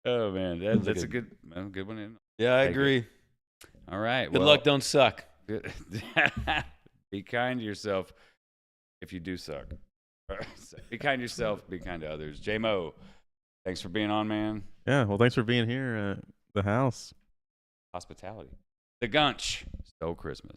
Oh man, that's a good one. Isn't it? Yeah, I Take it. agree. All right. Good luck. Don't suck. Be kind to yourself if you do suck. Be kind to yourself. Be kind to others. J-Mo, thanks for being on, man. Yeah. Well, thanks for being here at the house. Hospitality. The Gunch. Stole Christmas.